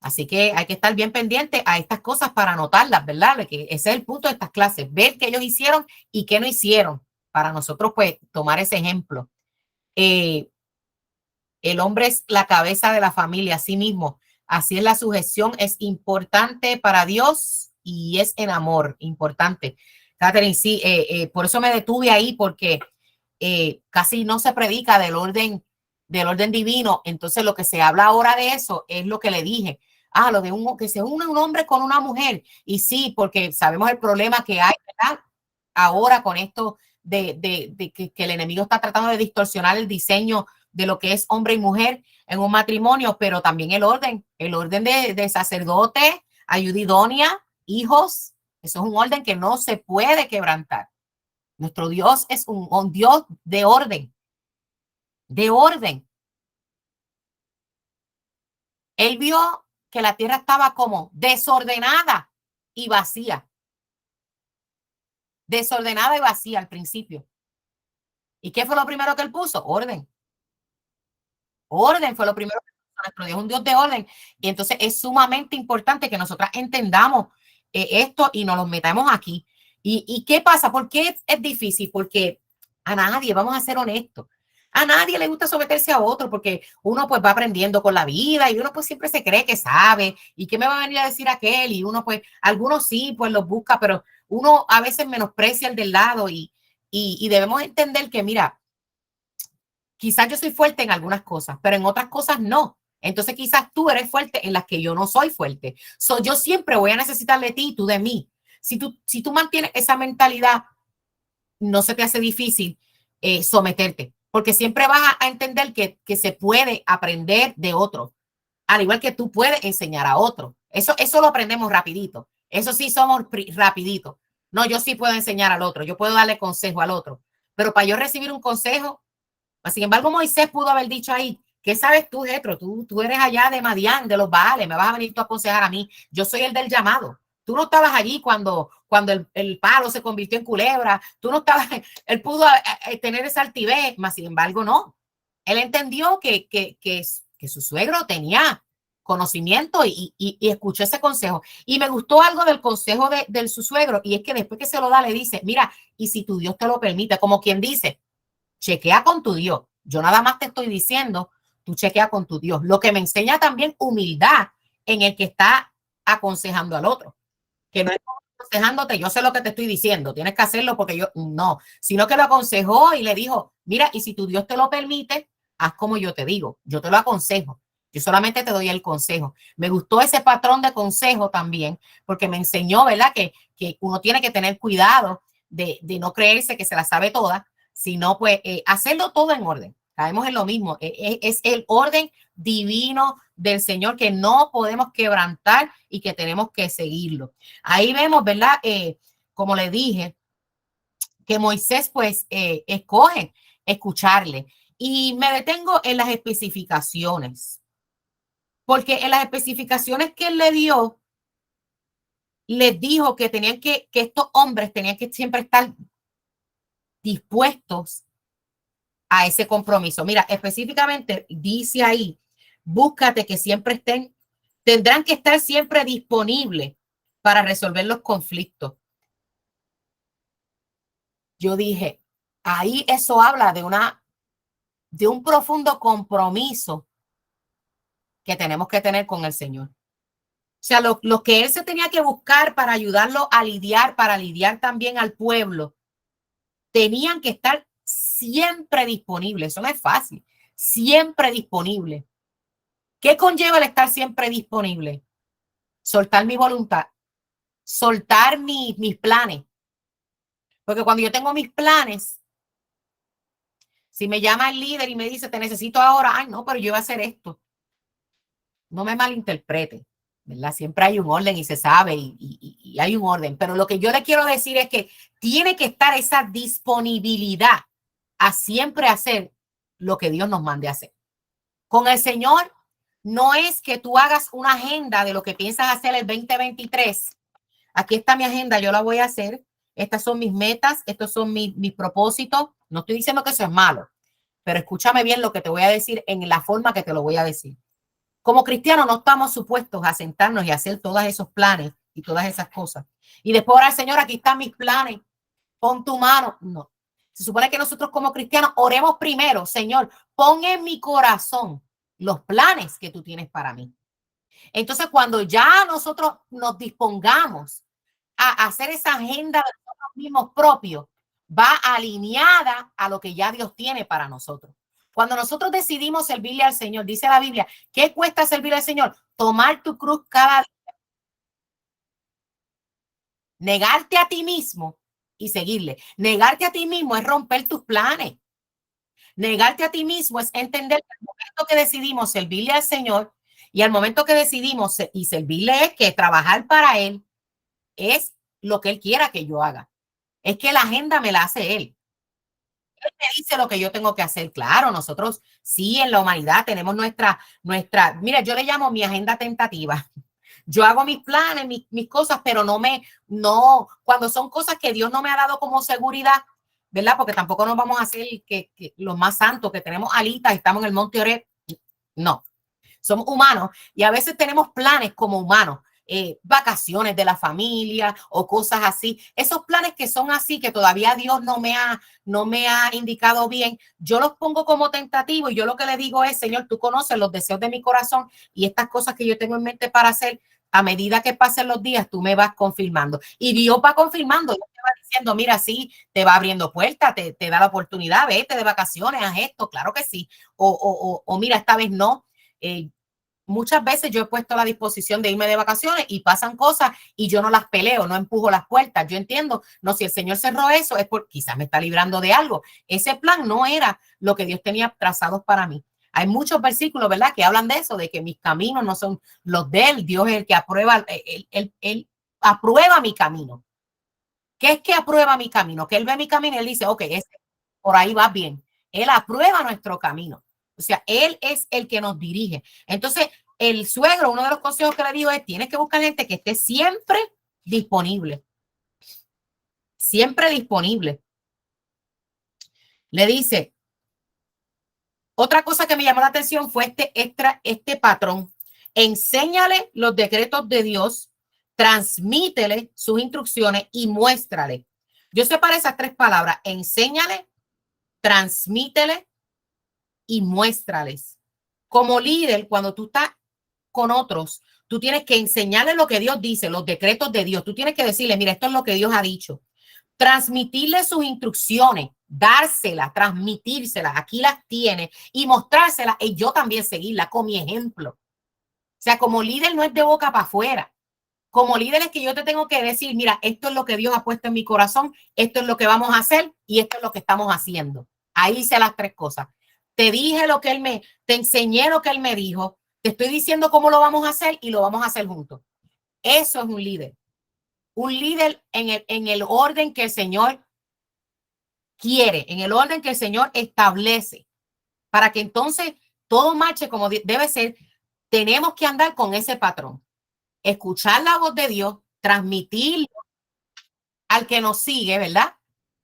Así que hay que estar bien pendiente a estas cosas para anotarlas, ¿verdad? Que ese es el punto de estas clases, ver qué ellos hicieron y qué no hicieron, para nosotros pues tomar ese ejemplo. El hombre es la cabeza de la familia, así mismo. Así es la sujeción, es importante para Dios y es en amor, importante. Catherine, sí, por eso me detuve ahí, porque casi no se predica del orden divino. Entonces lo que se habla ahora de eso es lo que le dije. Ah, lo de que se une un hombre con una mujer. Y sí, porque sabemos el problema que hay, ¿verdad? Ahora con esto de que el enemigo está tratando de distorsionar el diseño de lo que es hombre y mujer en un matrimonio, pero también el orden de sacerdote, ayuda idónea, hijos. Eso es un orden que no se puede quebrantar. Nuestro Dios es un Dios de orden, de orden. Él vio que la tierra estaba como desordenada y vacía. Desordenada y vacía al principio. ¿Y qué fue lo primero que él puso? Orden. Orden fue lo primero que puso. Nuestro Dios es un Dios de orden. Y entonces es sumamente importante que nosotras entendamos esto y nos lo metamos aquí. ¿Y qué pasa? ¿Por qué es difícil? Porque a nadie, vamos a ser honestos, a nadie le gusta someterse a otro, porque uno pues va aprendiendo con la vida y uno pues siempre se cree que sabe y qué me va a venir a decir aquel, y uno pues, algunos sí pues los busca, pero uno a veces menosprecia el del lado y debemos entender que mira, quizás yo soy fuerte en algunas cosas, pero en otras cosas no. Entonces quizás tú eres fuerte en las que yo no soy fuerte. Yo siempre voy a necesitar de ti y tú de mí. Si tú mantienes esa mentalidad, no se te hace difícil someterte, porque siempre vas a entender que se puede aprender de otro, al igual que tú puedes enseñar a otro. Eso lo aprendemos rapidito. Eso sí somos rapidito. No, yo sí puedo enseñar al otro, yo puedo darle consejo al otro, pero para yo recibir un consejo, sin embargo, Moisés pudo haber dicho ahí, ¿qué sabes tú, Jetro? Tú eres allá de Madián, de los Baales, me vas a venir tú a aconsejar a mí. Yo soy el del llamado. Tú no estabas allí cuando el palo se convirtió en culebra. Tú no estabas, él pudo tener esa altivez, mas sin embargo, no. Él entendió que su suegro tenía conocimiento y escuchó ese consejo. Y me gustó algo del consejo de su suegro, y es que después que se lo da, le dice, mira, y si tu Dios te lo permite, como quien dice, chequea con tu Dios. Yo nada más te estoy diciendo, tú chequea con tu Dios. Lo que me enseña también humildad en el que está aconsejando al otro. Que no es aconsejándote, yo sé lo que te estoy diciendo, tienes que hacerlo porque yo no, sino que lo aconsejó y le dijo, mira, y si tu Dios te lo permite, haz como yo te digo, yo te lo aconsejo. Yo solamente te doy el consejo. Me gustó ese patrón de consejo también, porque me enseñó, ¿verdad? Que uno tiene que tener cuidado de no creerse que se la sabe toda, sino pues hacerlo todo en orden. Caemos en lo mismo. Es el orden divino del Señor que no podemos quebrantar y que tenemos que seguirlo. Ahí vemos, ¿verdad? Como le dije, que Moisés pues escoge escucharle. Y me detengo en las especificaciones, porque en las especificaciones que él le dio, les dijo que tenían que estos hombres tenían que siempre estar dispuestos a ese compromiso. Mira, específicamente dice ahí, búscate que siempre tendrán que estar siempre disponibles para resolver los conflictos. Yo dije, ahí eso habla de un profundo compromiso que tenemos que tener con el Señor. O sea, lo que él se tenía que buscar para ayudarlo a lidiar, para lidiar también al pueblo, tenían que estar siempre disponibles. Eso no es fácil. siempre disponible. ¿Qué conlleva el estar siempre disponible? Soltar mi voluntad, soltar mis planes. Porque cuando yo tengo mis planes, si me llama el líder y me dice, te necesito ahora, ay, no, pero yo voy a hacer esto. No me malinterprete, ¿verdad? Siempre hay un orden y se sabe y hay un orden. Pero lo que yo le quiero decir es que tiene que estar esa disponibilidad a siempre hacer lo que Dios nos mande a hacer. Con el Señor no es que tú hagas una agenda de lo que piensas hacer el 2023. Aquí está mi agenda, yo la voy a hacer. Estas son mis metas, estos son mis propósitos. No estoy diciendo que eso es malo, pero escúchame bien lo que te voy a decir en la forma que te lo voy a decir. Como cristianos no estamos supuestos a sentarnos y hacer todos esos planes y todas esas cosas. Y después ahora, Señor, aquí están mis planes, pon tu mano. No. Se supone que nosotros como cristianos oremos primero, Señor, pon en mi corazón los planes que tú tienes para mí. Entonces, cuando ya nosotros nos dispongamos a hacer esa agenda de nosotros mismos propios, va alineada a lo que ya Dios tiene para nosotros. Cuando nosotros decidimos servirle al Señor, dice la Biblia, ¿qué cuesta servirle al Señor? Tomar tu cruz cada día, negarte a ti mismo y seguirle. Negarte a ti mismo es romper tus planes. Negarte a ti mismo es entender que al momento que decidimos servirle al Señor y al momento que decidimos y servirle es que trabajar para Él es lo que Él quiera que yo haga. Es que la agenda me la hace Él. Él me dice lo que yo tengo que hacer. Claro, nosotros sí en la humanidad tenemos mira, yo le llamo mi agenda tentativa. Yo hago mis planes, mis cosas, pero no, cuando son cosas que Dios no me ha dado como seguridad, ¿verdad? Porque tampoco nos vamos a hacer que los más santos, que tenemos alitas y estamos en el Monte Oreb. No, somos humanos y a veces tenemos planes como humanos. Vacaciones de la familia o cosas así. Esos planes que son así, que todavía Dios no me ha indicado bien, yo los pongo como tentativo y yo lo que le digo es, Señor, tú conoces los deseos de mi corazón y estas cosas que yo tengo en mente para hacer, a medida que pasen los días, tú me vas confirmando. Y Dios va confirmando, Dios te va diciendo, mira, sí, te va abriendo puertas, te da la oportunidad, vete de vacaciones, haz esto, claro que sí. O mira, esta vez no. Muchas veces yo he puesto a la disposición de irme de vacaciones y pasan cosas y yo no las peleo, no empujo las puertas. Yo entiendo, no, si el Señor cerró eso es porque quizás me está librando de algo. Ese plan no era lo que Dios tenía trazados para mí. Hay muchos versículos, ¿verdad?, que hablan de eso, de que mis caminos no son los de Él. Dios es el que aprueba, él aprueba mi camino. ¿Qué es que aprueba mi camino? Que Él ve mi camino y Él dice, ok, por ahí va bien. Él aprueba nuestro camino. O sea, Él es el que nos dirige. Entonces, el suegro, uno de los consejos que le digo es, tienes que buscar gente que esté siempre disponible. Siempre disponible. Le dice, otra cosa que me llamó la atención fue este patrón. Enséñale los decretos de Dios, transmítele sus instrucciones y muéstrale. Yo separé esas tres palabras, enséñale, transmítele y muéstrales. Como líder, cuando tú estás con otros, tú tienes que enseñarles lo que Dios dice, los decretos de Dios. Tú tienes que decirle, mira, esto es lo que Dios ha dicho. Transmitirle sus instrucciones, dárselas, transmitírselas, aquí las tiene y mostrárselas y yo también seguirla con mi ejemplo. O sea, como líder no es de boca para afuera. Como líder es que yo te tengo que decir, mira, esto es lo que Dios ha puesto en mi corazón, esto es lo que vamos a hacer y esto es lo que estamos haciendo. Ahí hice las tres cosas. Te dije lo que te enseñé lo que Él me dijo, te estoy diciendo cómo lo vamos a hacer y lo vamos a hacer juntos. Eso es un líder. Un líder en el orden que el Señor quiere, en el orden que el Señor establece, para que entonces todo marche como debe ser. Tenemos que andar con ese patrón. Escuchar la voz de Dios, transmitirlo al que nos sigue, ¿verdad?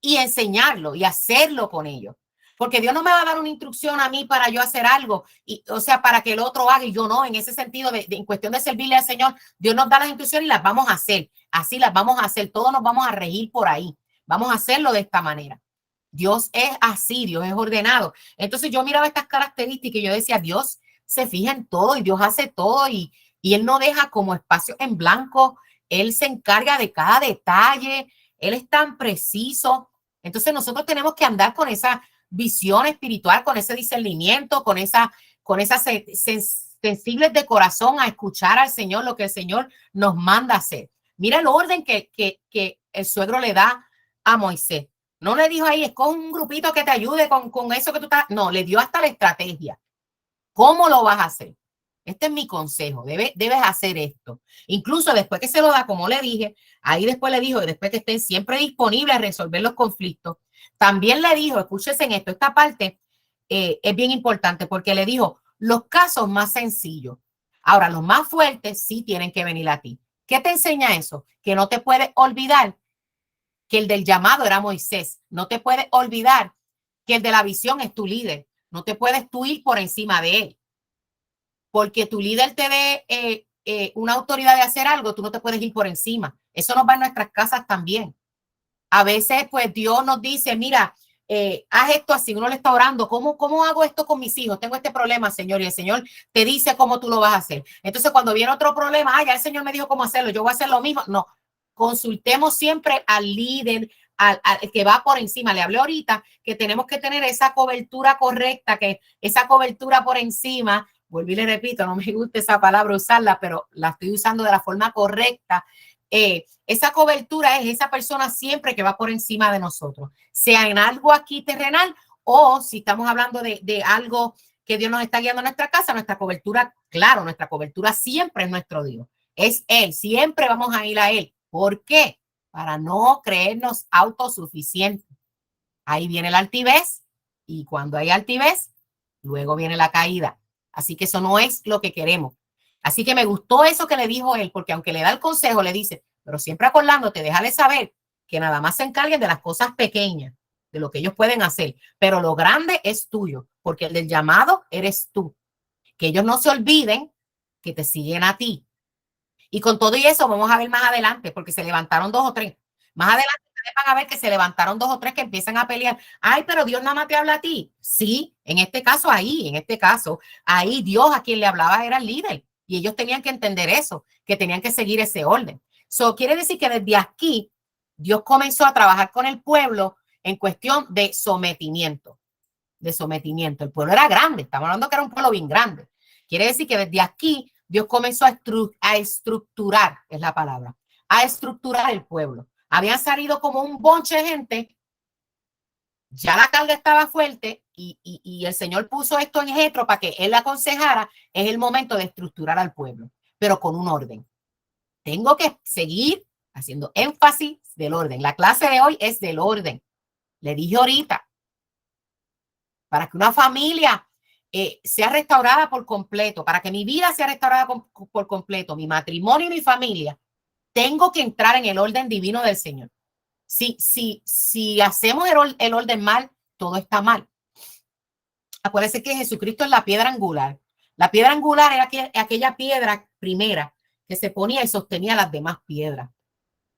Y enseñarlo y hacerlo con ellos. Porque Dios no me va a dar una instrucción a mí para yo hacer algo, o sea, para que el otro haga y yo no. En ese sentido, en cuestión de servirle al Señor, Dios nos da las instrucciones y las vamos a hacer. Así las vamos a hacer. Todos nos vamos a regir por ahí. Vamos a hacerlo de esta manera. Dios es así, Dios es ordenado. Entonces yo miraba estas características y yo decía, Dios se fija en todo y Dios hace todo y Él no deja como espacio en blanco. Él se encarga de cada detalle. Él es tan preciso. Entonces nosotros tenemos que andar con esa, visión espiritual, con ese discernimiento, con esa sensibles de corazón a escuchar al Señor, lo que el Señor nos manda hacer. Mira el orden que el suegro le da a Moisés. No le dijo ahí, escoge un grupito que te ayude con eso que tú estás. No, le dio hasta la estrategia. ¿Cómo lo vas a hacer? Este es mi consejo. Debes hacer esto. Incluso después que se lo da, como le dije, ahí después le dijo, después que estén siempre disponibles a resolver los conflictos, también le dijo, escúchese en esto, esta parte es bien importante porque le dijo, los casos más sencillos. Ahora, los más fuertes sí tienen que venir a ti. ¿Qué te enseña eso? Que no te puedes olvidar que el del llamado era Moisés. No te puedes olvidar que el de la visión es tu líder. No te puedes tú ir por encima de él. Porque tu líder te dé una autoridad de hacer algo, tú no te puedes ir por encima. Eso nos va en nuestras casas también. A veces, pues, Dios nos dice, mira, haz esto así, uno le está orando, ¿cómo hago esto con mis hijos? Tengo este problema, Señor, y el Señor te dice cómo tú lo vas a hacer. Entonces, cuando viene otro problema, ya el Señor me dijo cómo hacerlo, yo voy a hacer lo mismo. No, consultemos siempre al líder, al que va por encima. Le hablé ahorita que tenemos que tener esa cobertura correcta, que esa cobertura por encima, vuelvo y le repito, no me gusta esa palabra usarla, pero la estoy usando de la forma correcta. Esa cobertura es esa persona siempre que va por encima de nosotros, sea en algo aquí terrenal o si estamos hablando de algo que Dios nos está guiando a nuestra casa, nuestra cobertura, claro, nuestra cobertura siempre es nuestro Dios, es Él, siempre vamos a ir a Él. ¿Por qué? Para no creernos autosuficientes. Ahí viene la altivez y cuando hay altivez, luego viene la caída. Así que eso no es lo que queremos. Así que me gustó eso que le dijo él, porque aunque le da el consejo, le dice, pero siempre acordándote, déjale saber que nada más se encarguen de las cosas pequeñas, de lo que ellos pueden hacer, pero lo grande es tuyo, porque el del llamado eres tú. Que ellos no se olviden que te siguen a ti. Y con todo y eso vamos a ver más adelante, porque se levantaron 2 o 3. Más adelante van a ver que se levantaron 2 o 3 que empiezan a pelear. Ay, pero Dios nada más te habla a ti. Sí, en este caso, ahí Dios a quien le hablaba era el líder. Y ellos tenían que entender eso, que tenían que seguir ese orden. Eso quiere decir que desde aquí Dios comenzó a trabajar con el pueblo en cuestión de sometimiento. De sometimiento. El pueblo era grande, estamos hablando que era un pueblo bien grande. Quiere decir que desde aquí Dios comenzó a estructurar, es la palabra, a estructurar el pueblo. Habían salido como un bonche de gente, ya la carga estaba fuerte y el Señor puso esto en Jetro para que él la aconsejara. Es el momento de estructurar al pueblo, pero con un orden. Tengo que seguir haciendo énfasis del orden. La clase de hoy es del orden. Le dije ahorita, para que una familia sea restaurada por completo, para que mi vida sea restaurada por completo, mi matrimonio y mi familia, tengo que entrar en el orden divino del Señor. Si hacemos el orden mal, todo está mal. Acuérdense que Jesucristo es la piedra angular. La piedra angular era aquella piedra primera que se ponía y sostenía las demás piedras.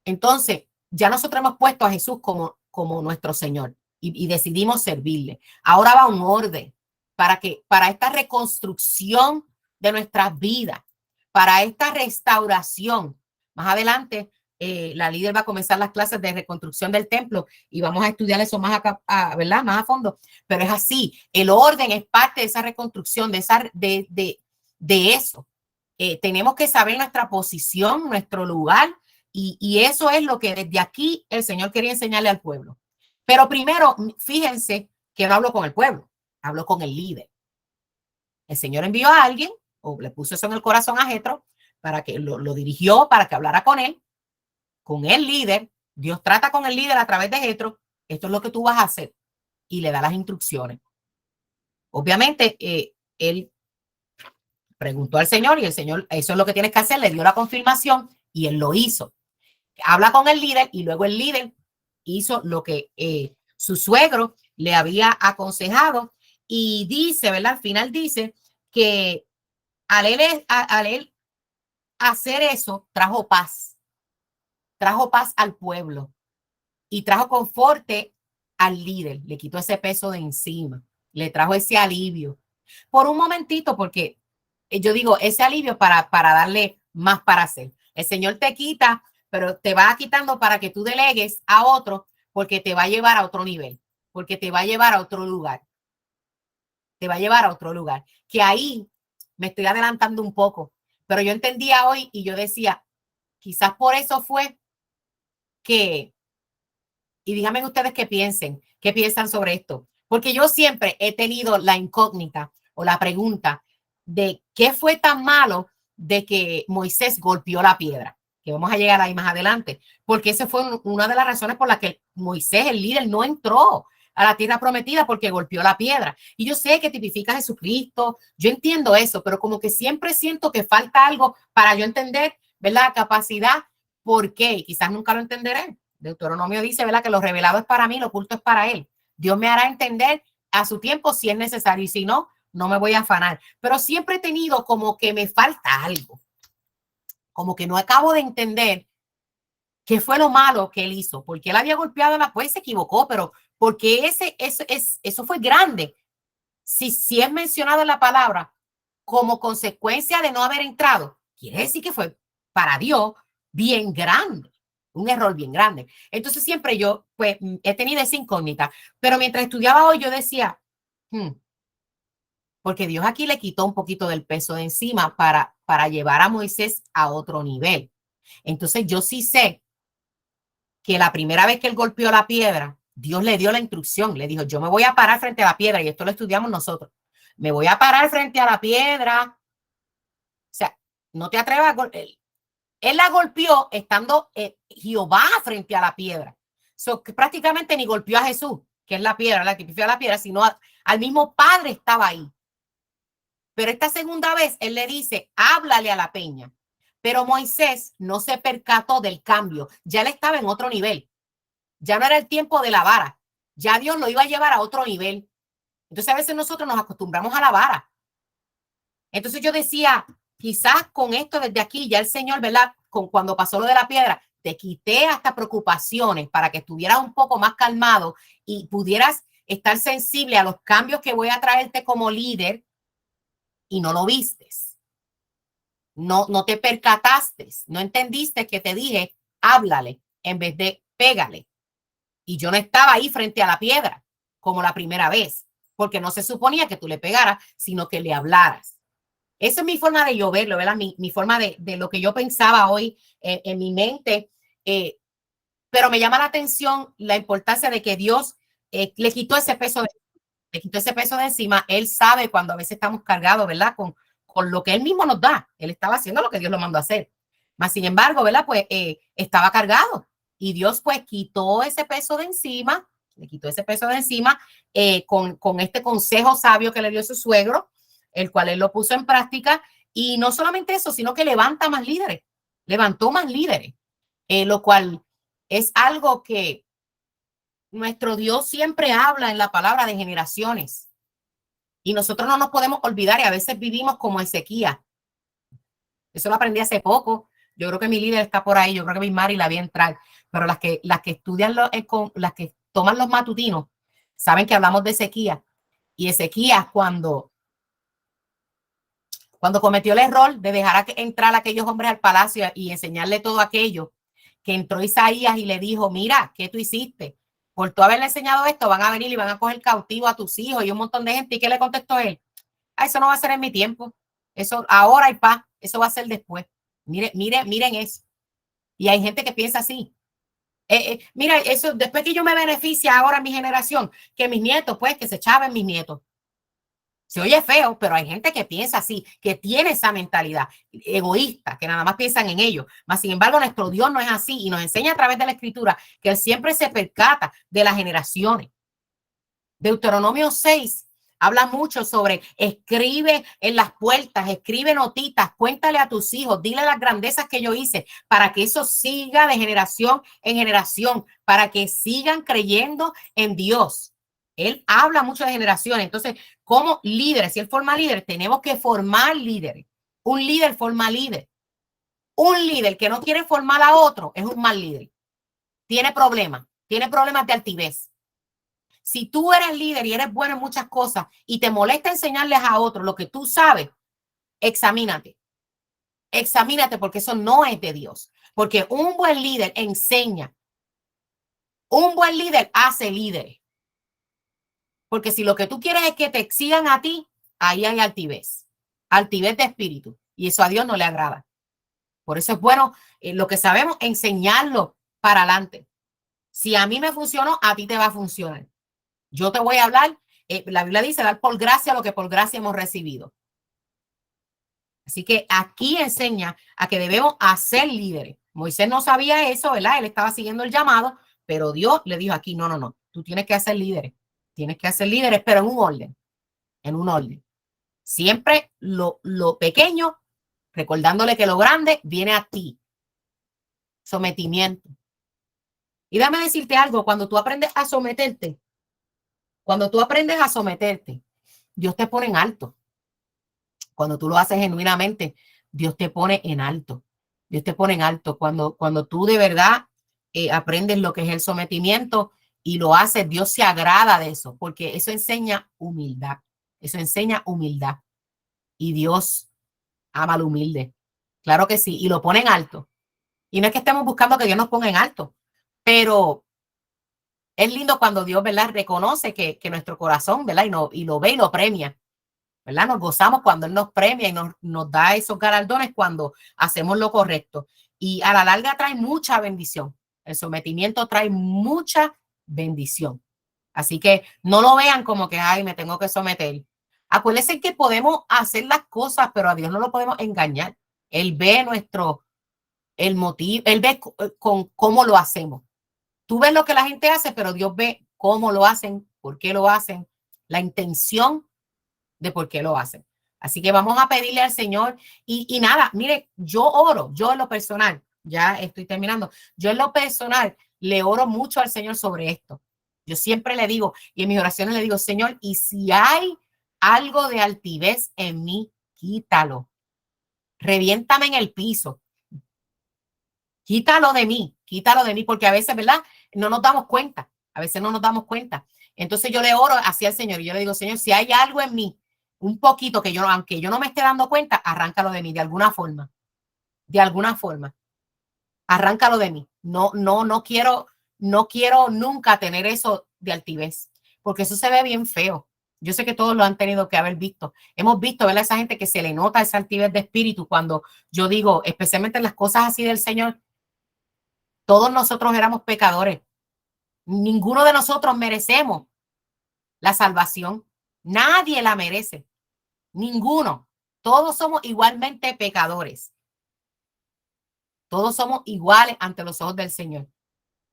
Entonces, ya nosotros hemos puesto a Jesús como nuestro Señor y decidimos servirle. Ahora va un orden para esta reconstrucción de nuestras vidas, para esta restauración. Más adelante, la líder va a comenzar las clases de reconstrucción del templo y vamos a estudiar eso más ¿verdad? Más a fondo. Pero es así, el orden es parte de esa reconstrucción, de eso. Tenemos que saber nuestra posición, nuestro lugar, y eso es lo que desde aquí el Señor quería enseñarle al pueblo. Pero primero, fíjense que no hablo con el pueblo, hablo con el líder. El Señor envió a alguien, o le puso eso en el corazón a Jetro, para que lo dirigió, para que hablara con el líder. Dios trata con el líder a través de Jetro. Esto es lo que tú vas a hacer. Y le da las instrucciones. Obviamente, él preguntó al Señor y el Señor, eso es lo que tienes que hacer, le dio la confirmación y él lo hizo. Habla con el líder y luego el líder hizo lo que su suegro le había aconsejado y dice, ¿verdad? Al final dice que al él hacer eso, trajo paz al pueblo y trajo conforte al líder, le quitó ese peso de encima, le trajo ese alivio. Por un momentito, porque yo digo, ese alivio para darle más para hacer. El Señor te quita, pero te va quitando para que tú delegues a otro, porque te va a llevar a otro nivel. porque te va a llevar a otro lugar. Te va a llevar a otro lugar. Que ahí me estoy adelantando un poco, pero yo entendía hoy y yo decía, quizás por eso fue que, y díganme ustedes qué piensan sobre esto, porque yo siempre he tenido la incógnita o la pregunta de qué fue tan malo de que Moisés golpeó la piedra, que vamos a llegar ahí más adelante, porque esa fue una de las razones por las que Moisés, el líder, no entró a la tierra prometida porque golpeó la piedra. Y yo sé que tipifica a Jesucristo, yo entiendo eso, pero como que siempre siento que falta algo para yo entender, ¿verdad? Capacidad, ¿por qué? Y quizás nunca lo entenderé. Deuteronomio dice, ¿verdad? Que lo revelado es para mí, lo oculto es para él. Dios me hará entender a su tiempo si es necesario y si no, no me voy a afanar. Pero siempre he tenido como que me falta algo, como que no acabo de entender qué fue lo malo que él hizo, porque él había golpeado la, pues se equivocó, pero porque eso fue grande. Si es mencionado en la palabra como consecuencia de no haber entrado, quiere decir que fue para Dios bien grande, un error bien grande. Entonces siempre yo pues he tenido esa incógnita, pero mientras estudiaba hoy yo decía, porque Dios aquí le quitó un poquito del peso de encima para llevar a Moisés a otro nivel. Entonces yo sí sé que la primera vez que él golpeó la piedra, Dios le dio la instrucción, le dijo, yo me voy a parar frente a la piedra, y esto lo estudiamos nosotros, me voy a parar frente a la piedra. O sea, no te atrevas a golpear. Él la golpeó estando Jehová frente a la piedra. So, que prácticamente ni golpeó a Jesús, que es la piedra, la que pifió a la piedra, sino al mismo Padre estaba ahí. Pero esta segunda vez él le dice, háblale a la peña. Pero Moisés no se percató del cambio. Ya él estaba en otro nivel. Ya no era el tiempo de la vara. Ya Dios lo iba a llevar a otro nivel. Entonces a veces nosotros nos acostumbramos a la vara. Entonces yo decía, quizás con esto desde aquí, ya el Señor, ¿verdad? Cuando pasó lo de la piedra, te quité hasta preocupaciones para que estuvieras un poco más calmado y pudieras estar sensible a los cambios que voy a traerte como líder y no lo vistes. No te percataste, no entendiste que te dije, háblale en vez de pégale. Y yo no estaba ahí frente a la piedra como la primera vez, porque no se suponía que tú le pegaras, sino que le hablaras. Esa es mi forma de yo verlo, ¿verdad? Mi forma de lo que yo pensaba hoy en mi mente. Pero me llama la atención la importancia de que Dios le quitó ese peso le quitó ese peso de encima. Él sabe cuando a veces estamos cargados, ¿verdad? Con lo que él mismo nos da. Él estaba haciendo lo que Dios lo mandó a hacer. Mas, sin embargo, ¿verdad? Pues estaba cargado y Dios pues quitó ese peso de encima, le quitó ese peso de encima con este consejo sabio que le dio su suegro, el cual él lo puso en práctica. Y no solamente eso, sino que levanta más líderes, levantó más líderes, lo cual es algo que nuestro Dios siempre habla en la palabra de generaciones. Y nosotros no nos podemos olvidar y a veces vivimos como Ezequías. Eso lo aprendí hace poco. Yo creo que mi líder está por ahí. Yo creo que mi Mari la vi entrar. Pero las que estudian, las que toman los matutinos, saben que hablamos de Ezequías. Y Ezequías cuando cometió el error de dejar entrar a aquellos hombres al palacio y enseñarle todo aquello, que entró Isaías y le dijo, mira, ¿qué tú hiciste? Por tú haberle enseñado esto, van a venir y van a coger cautivo a tus hijos y un montón de gente. ¿Y qué le contestó él? Eso no va a ser en mi tiempo. Eso ahora hay paz. Eso va a ser después. Miren eso. Y hay gente que piensa así. Mira, eso después que yo me beneficie ahora mi generación, que mis nietos, pues, que se chaven mis nietos. Se oye feo, pero hay gente que piensa así, que tiene esa mentalidad egoísta, que nada más piensan en ellos. Mas, sin embargo, nuestro Dios no es así y nos enseña a través de la Escritura que Él siempre se percata de las generaciones. Deuteronomio 6 habla mucho sobre escribe en las puertas, escribe notitas, cuéntale a tus hijos, dile las grandezas que yo hice para que eso siga de generación en generación, para que sigan creyendo en Dios. Él habla mucho de generaciones. Entonces, como líderes, si él forma líderes, tenemos que formar líderes. Un líder forma líder. Un líder que no quiere formar a otro es un mal líder. Tiene problemas de altivez. Si tú eres líder y eres bueno en muchas cosas y te molesta enseñarles a otros lo que tú sabes, examínate. Examínate porque eso no es de Dios. Porque un buen líder enseña. Un buen líder hace líderes. Porque si lo que tú quieres es que te sigan a ti, ahí hay altivez, altivez de espíritu. Y eso a Dios no le agrada. Por eso es bueno lo que sabemos, enseñarlo para adelante. Si a mí me funcionó, a ti te va a funcionar. Yo te voy a hablar, la Biblia dice, dar por gracia lo que por gracia hemos recibido. Así que aquí enseña a que debemos hacer líderes. Moisés no sabía eso, ¿verdad? Él estaba siguiendo el llamado, pero Dios le dijo aquí, no, tú tienes que hacer líderes. Tienes que hacer líderes, pero en un orden, en un orden. Siempre lo pequeño, recordándole que lo grande viene a ti. Sometimiento. Y dame decirte algo, cuando tú aprendes a someterte, Dios te pone en alto. Cuando tú lo haces genuinamente, Dios te pone en alto. Dios te pone en alto. Cuando tú de verdad aprendes lo que es el sometimiento y lo haces, Dios se agrada de eso, porque eso enseña humildad. Eso enseña humildad. Y Dios ama al humilde. Claro que sí. Y lo pone en alto. Y no es que estemos buscando que Dios nos ponga en alto, pero es lindo cuando Dios, ¿verdad?, reconoce que nuestro corazón, ¿verdad?, y lo ve y lo premia. ¿Verdad? Nos gozamos cuando Él nos premia y nos da esos galardones cuando hacemos lo correcto. Y a la larga trae mucha bendición. El sometimiento trae mucha bendición. Así que no lo vean como que, ay, me tengo que someter. Acuérdense que podemos hacer las cosas, pero a Dios no lo podemos engañar. Él ve el motivo, Él ve con cómo lo hacemos. Tú ves lo que la gente hace, pero Dios ve cómo lo hacen, por qué lo hacen, la intención de por qué lo hacen. Así que vamos a pedirle al Señor y nada, mire, yo oro, yo en lo personal, ya estoy terminando, yo en lo personal le oro mucho al Señor sobre esto. Yo siempre le digo, y en mis oraciones le digo, Señor, y si hay algo de altivez en mí, quítalo, reviéntame en el piso, quítalo de mí, porque a veces, ¿verdad? No nos damos cuenta, a veces no nos damos cuenta. Entonces yo le oro hacia el Señor y yo le digo, Señor, si hay algo en mí, un poquito que yo, aunque yo no me esté dando cuenta, arráncalo de mí de alguna forma, arráncalo de mí. No quiero nunca tener eso de altivez, porque eso se ve bien feo. Yo sé que todos lo han tenido que haber visto. Hemos visto, ¿verdad? Esa gente que se le nota esa altivez de espíritu cuando yo digo, especialmente en las cosas así del Señor, todos nosotros éramos pecadores. Ninguno de nosotros merecemos la salvación. Nadie la merece. Ninguno. Todos somos igualmente pecadores. Todos somos iguales ante los ojos del Señor.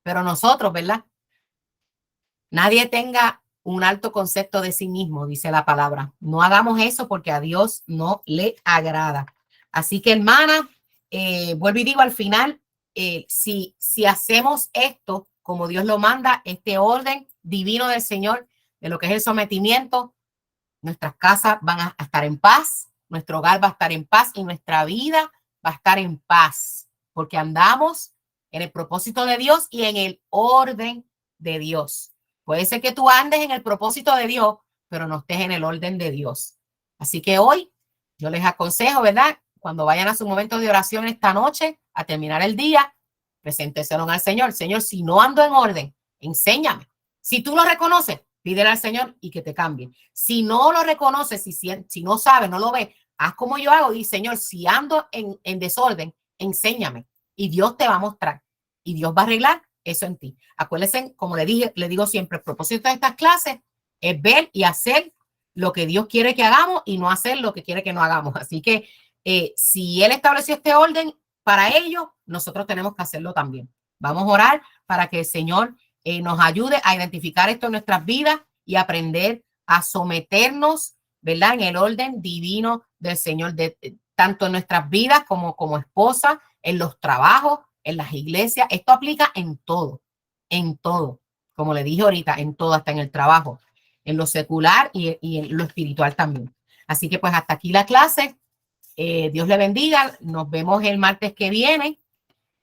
Pero nosotros, ¿verdad? Nadie tenga un alto concepto de sí mismo, dice la palabra. No hagamos eso porque a Dios no le agrada. Así que, hermana, vuelvo y digo al final, si hacemos esto como Dios lo manda, este orden divino del Señor, de lo que es el sometimiento, nuestras casas van a estar en paz, nuestro hogar va a estar en paz y nuestra vida va a estar en paz, porque andamos en el propósito de Dios y en el orden de Dios. Puede ser que tú andes en el propósito de Dios, pero no estés en el orden de Dios. Así que hoy yo les aconsejo, ¿verdad? Cuando vayan a su momento de oración esta noche, a terminar el día, presénteselo al Señor. Señor, si no ando en orden, enséñame. Si tú lo reconoces, pídele al Señor y que te cambie. Si no lo reconoces, si no sabes, no lo ves, haz como yo hago y Señor, si ando en desorden, enséñame. Y Dios te va a mostrar. Y Dios va a arreglar eso en ti. Acuérdense, como le digo siempre, el propósito de estas clases es ver y hacer lo que Dios quiere que hagamos y no hacer lo que quiere que no hagamos. Así que si Él estableció este orden para ello, nosotros tenemos que hacerlo también. Vamos a orar para que el Señor nos ayude a identificar esto en nuestras vidas y aprender a someternos, ¿verdad?, en el orden divino del Señor, tanto en nuestras vidas como esposa, en los trabajos, en las iglesias. Esto aplica en todo, como le dije ahorita, en todo, hasta en el trabajo, en lo secular y en lo espiritual también. Así que pues hasta aquí la clase. Dios le bendiga. Nos vemos el martes que viene.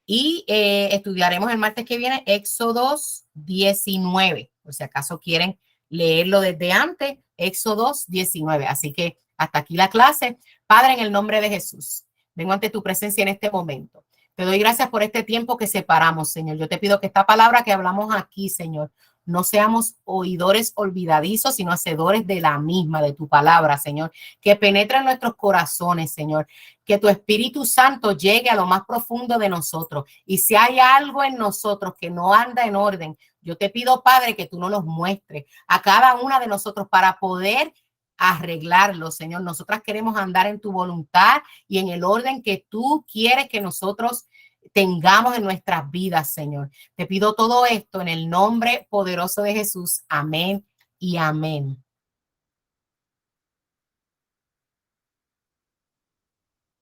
Y estudiaremos el martes que viene Éxodos 19, por si acaso quieren leerlo desde antes, Éxodos 19. Así que hasta aquí la clase. Padre, en el nombre de Jesús, vengo ante tu presencia en este momento. Te doy gracias por este tiempo que separamos, Señor. Yo te pido que esta palabra que hablamos aquí, Señor, no seamos oidores olvidadizos, sino hacedores de la misma, de tu palabra, Señor, que penetre en nuestros corazones, Señor, que tu Espíritu Santo llegue a lo más profundo de nosotros. Y si hay algo en nosotros que no anda en orden, yo te pido, Padre, que tú nos los muestres a cada una de nosotros para poder arreglarlo, Señor. Nosotras queremos andar en tu voluntad y en el orden que tú quieres que nosotros tengamos en nuestras vidas, Señor. Te pido todo esto en el nombre poderoso de Jesús. Amén y amén.